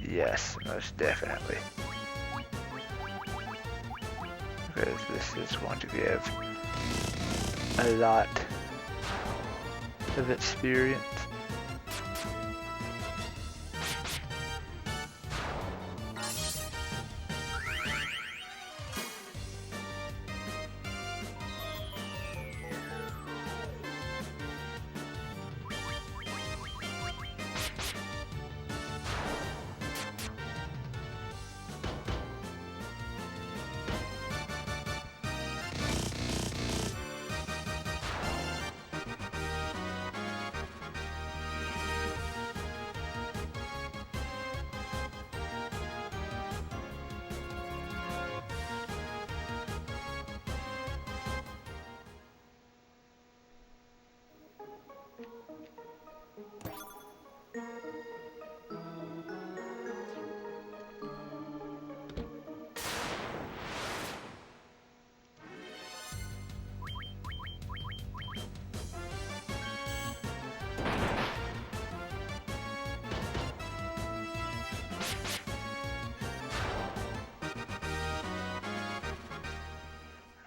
Yes, most definitely. Because this is going to give a lot of experience.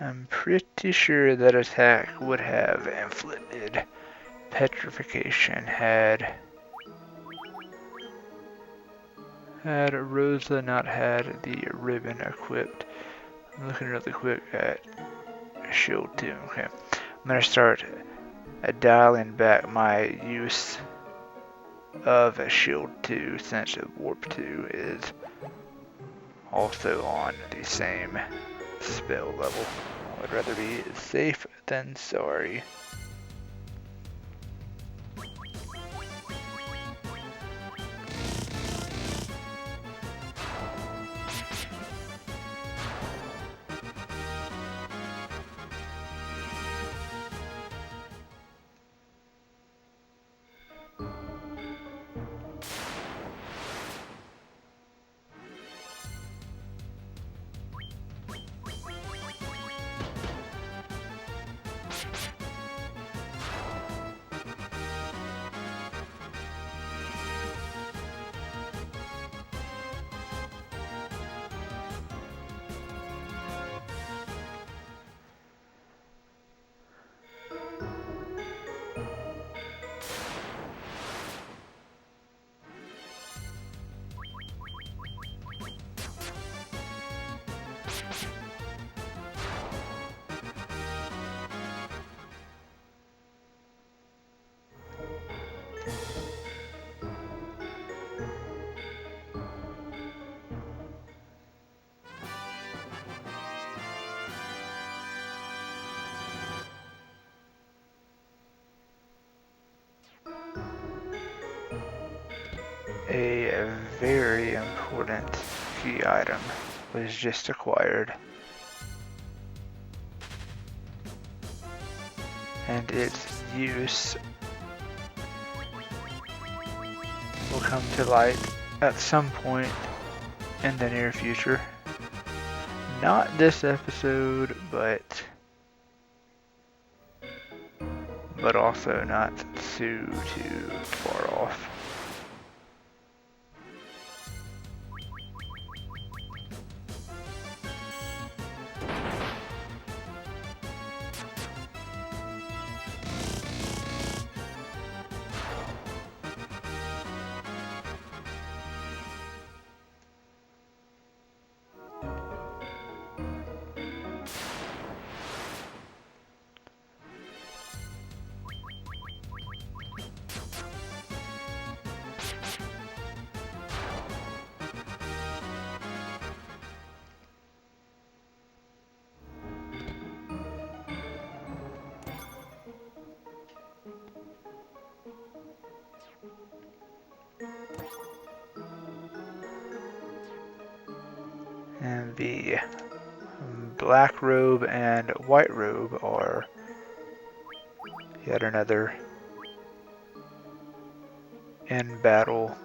I'm pretty sure that attack would have inflicted petrification had Rosa not had the ribbon equipped. I'm looking really quick at Shield 2. Okay, I'm gonna start dialing back my use of Shield 2 since Warp 2 is also on the same spell level. I would rather be safe than sorry. A very important key item was just acquired, and its use will come to light at some point in the near future. Not this episode, but also not too far off. And the black robe and white robe are yet another in battle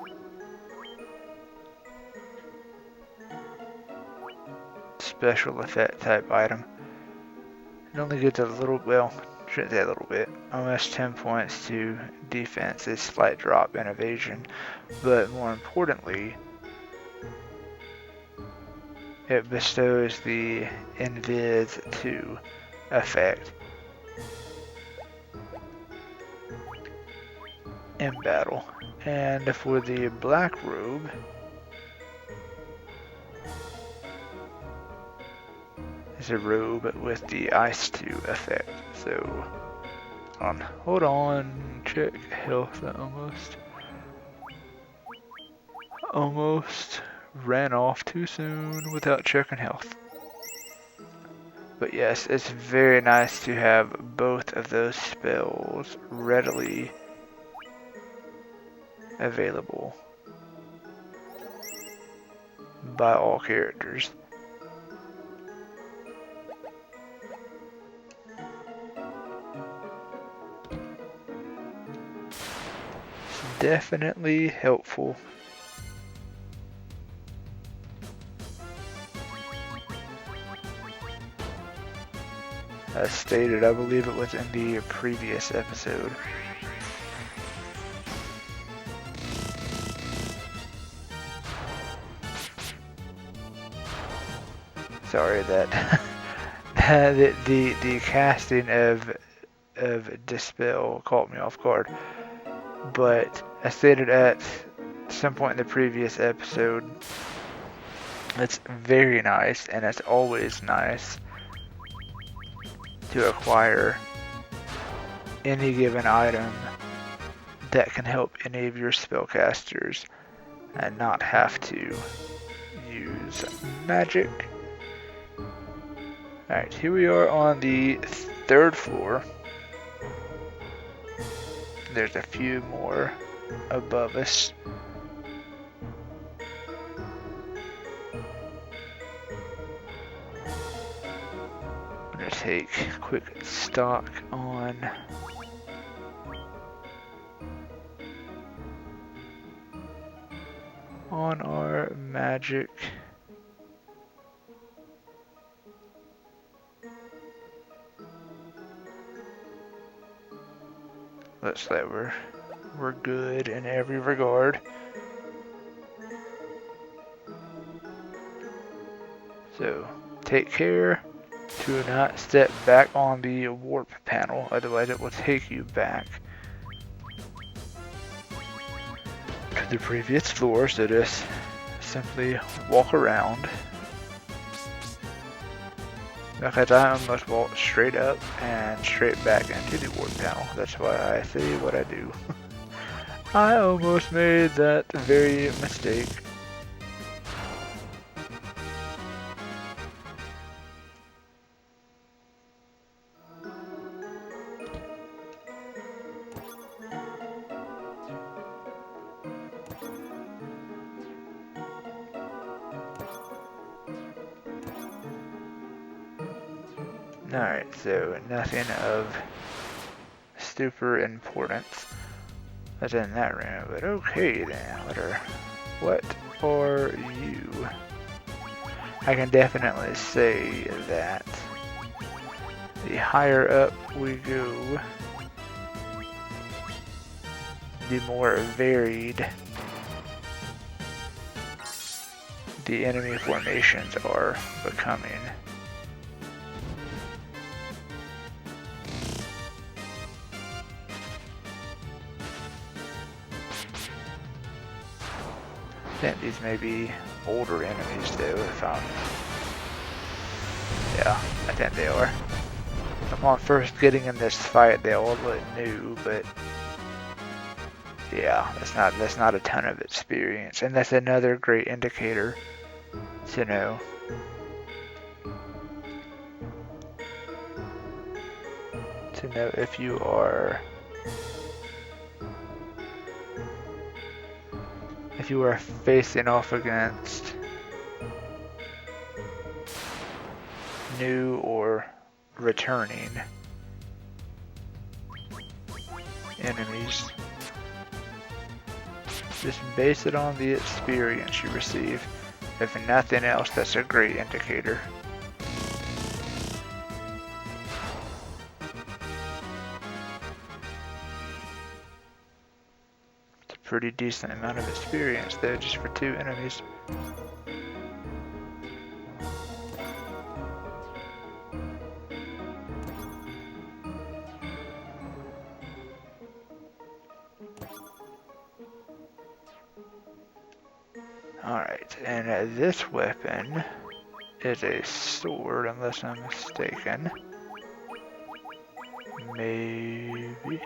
special effect type item. It only gets a little, well, shouldn't say a little bit, almost 10 points to defense, a slight drop in evasion, but more importantly, it bestows the Invis 2 effect in battle. And for the black robe, it's a robe with the Ice 2 effect. So, hold on, check health. Almost ran off too soon without checking health. But yes, it's very nice to have both of those spells readily available by all characters. It's definitely helpful. As stated, I believe it was in the previous episode. Sorry that the casting of Dispel caught me off guard. But I stated at some point in the previous episode, it's very nice, and it's always nice to acquire any given item that can help any of your spellcasters and not have to use magic. Alright, here we are on the 3rd floor. There's a few more above us. I'm gonna take quick stock on our magic. Looks like we're good in every regard. So take care to not step back on the warp panel, otherwise it will take you back to the previous floor. So just simply walk around. Because I almost walked straight up and straight back into the warp panel. That's why I say what I do. I almost made that very mistake. Alright, so nothing of super importance that's in that room, but okay then, what are you? I can definitely say that the higher up we go, the more varied the enemy formations are becoming. I think these may be older enemies though, yeah, I think they are. Upon first getting in this fight, they all look new, but yeah, that's not a ton of experience, and that's another great indicator to know. To know if you are facing off against new or returning enemies. Just base it on the experience you receive. If nothing else, that's a great indicator. Pretty decent amount of experience though, just for 2 enemies. Alright, and this weapon is a sword, unless I'm mistaken. Maybe.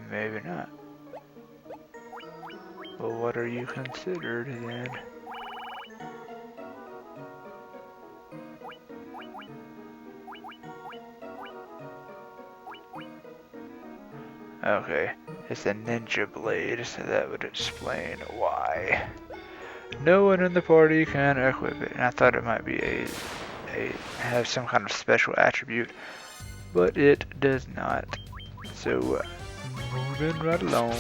Maybe not. Well, what are you considered then? Okay, it's a ninja blade, so that would explain why no one in the party can equip it. And I thought it might be have some kind of special attribute, but it does not. So moving right along.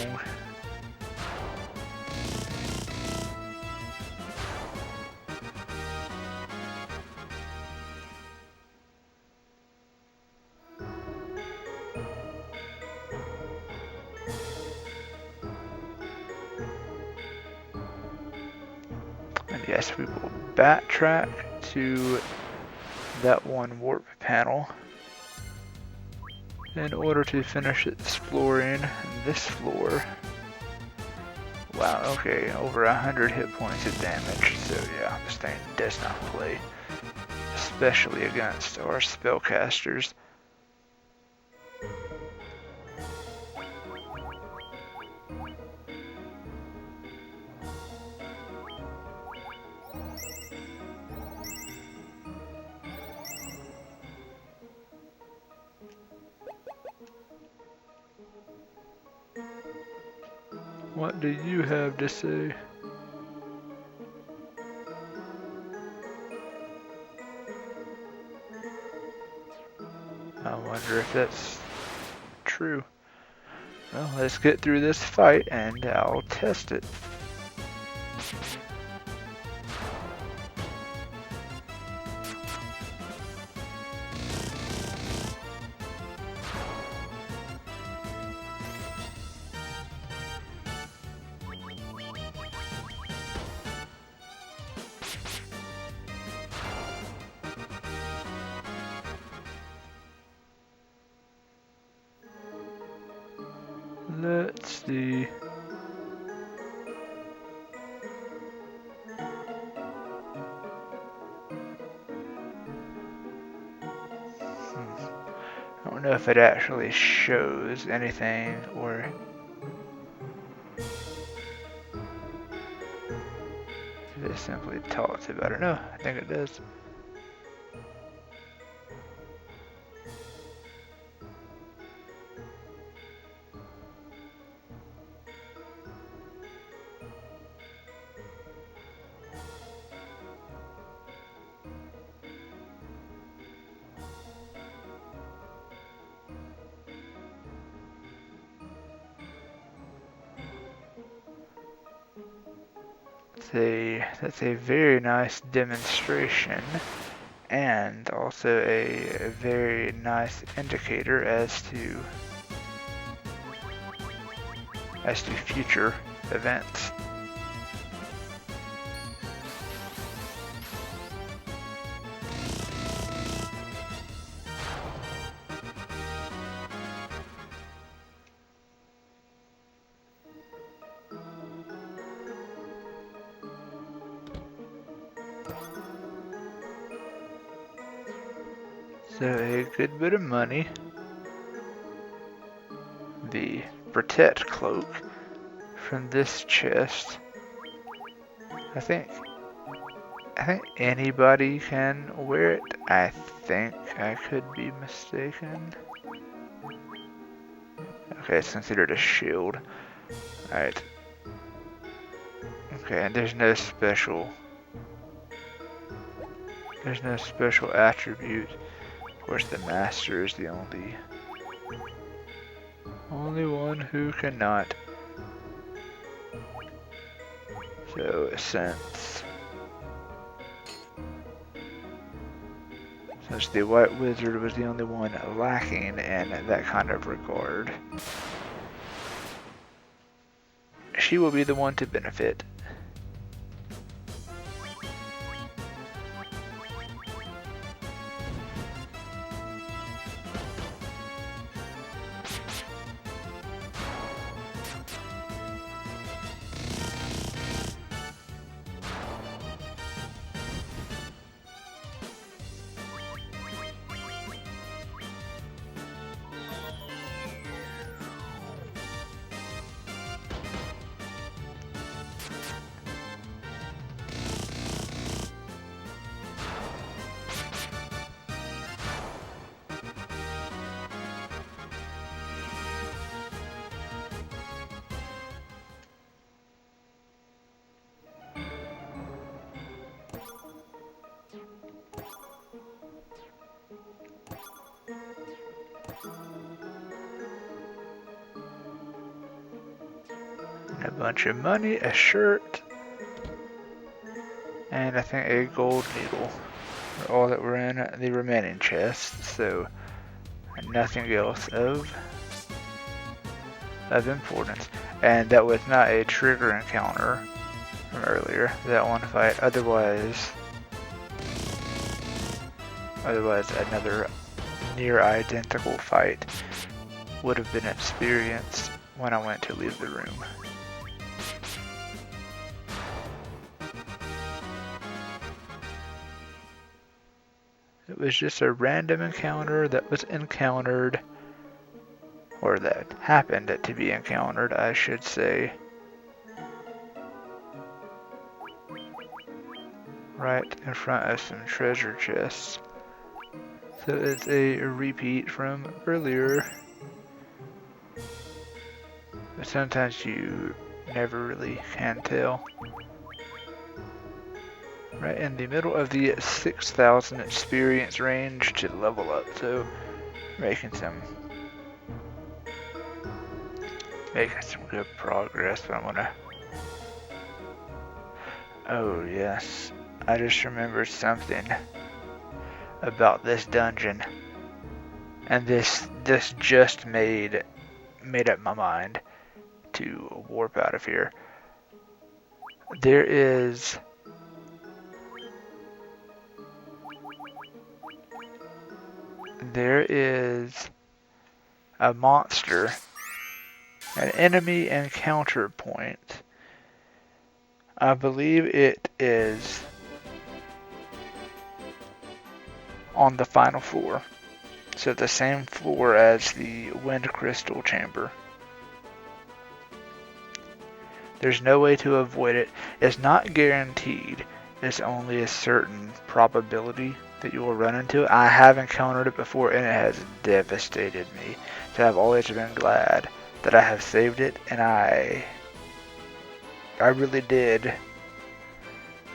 And yes, we will backtrack to that one warp panel in order to finish exploring this floor. Wow, okay, over 100 hit points of damage, so yeah, this thing does not play, especially against our spellcasters. What do you have to say? I wonder if that's true. Well, let's get through this fight and I'll test it. Let's see. I don't know if it actually shows anything or if it simply talks about it. No, I think it does. That's a very nice demonstration and also a very nice indicator as to future events. So a good bit of money. The Protect cloak from this chest. I think anybody can wear it. I think I could be mistaken. Okay, it's considered a shield. Alright. Okay, and there's no special attribute. Of course, the master is the only one who cannot. So since the White Wizard was the only one lacking in that kind of regard, she will be the one to benefit. A bunch of money, a shirt, and I think a gold needle are all that were in the remaining chest, so nothing else of importance. And that was not a trigger encounter from earlier, that one fight. Otherwise another near identical fight would have been experienced when I went to leave the room. It was just a random encounter that was encountered, or that happened to be encountered, I should say, right in front of some treasure chests. So it's a repeat from earlier, but sometimes you never really can tell. Right in the middle of the 6,000 experience range to level up, so making some good progress. But I'm gonna. Oh yes, I just remembered something about this dungeon, and this just made up my mind to warp out of here. There is a monster, an enemy encounter point. I believe it is on the final floor. So the same floor as the wind crystal chamber. There's no way to avoid it. It's not guaranteed. It's only a certain probability that you will run into it. I have encountered it before and it has devastated me. So I've always been glad that I have saved it, and I really did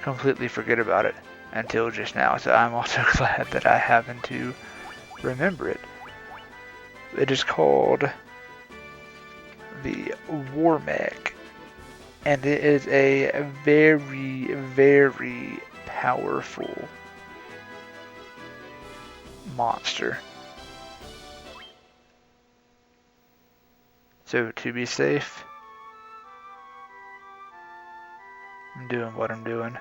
completely forget about it until just now. So I'm also glad that I happened to remember it. It is called the War Mech, and it is a very, very powerful monster. So to be safe, I'm doing what I'm doing.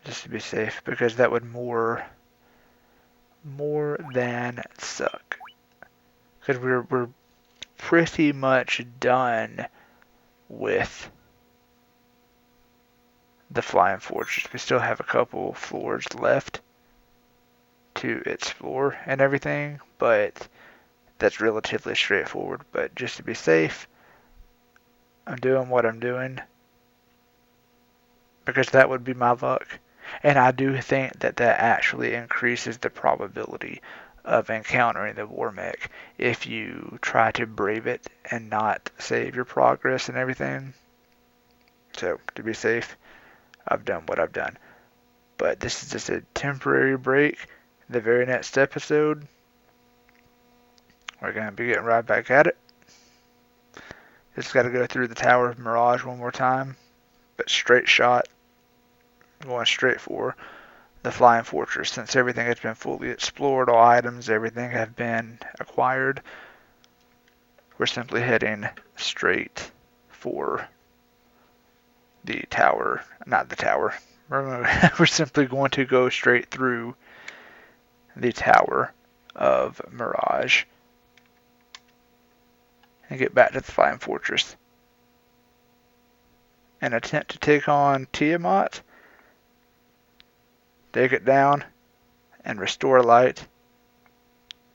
Just to be safe, because that would more than suck. Because we're pretty much done with the Flying Fortress. We still have a couple floors left to explore and everything, but that's relatively straightforward. But just to be safe, I'm doing what I'm doing, because that would be my luck. And I do think that actually increases the probability of encountering the War Mech if you try to brave it and not save your progress and everything. So, to be safe, I've done what I've done. But this is just a temporary break. The very next episode, we're going to be getting right back at it. Just got to go through the Tower of Mirage one more time, but straight shot, going straight for the Flying Fortress. Since everything has been fully explored, all items, everything have been acquired, we're simply heading straight for the tower. Not the tower. We're simply going to go straight through the Tower of Mirage and get back to the Flying Fortress and attempt to take on Tiamat, take it down, and restore light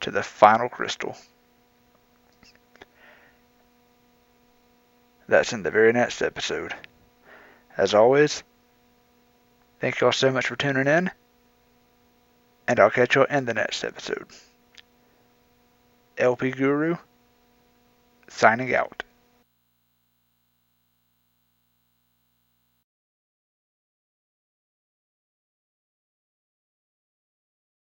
to the final crystal. That's in the very next episode. As always, thank you all so much for tuning in, and I'll catch you in the next episode. LP Guru, signing out.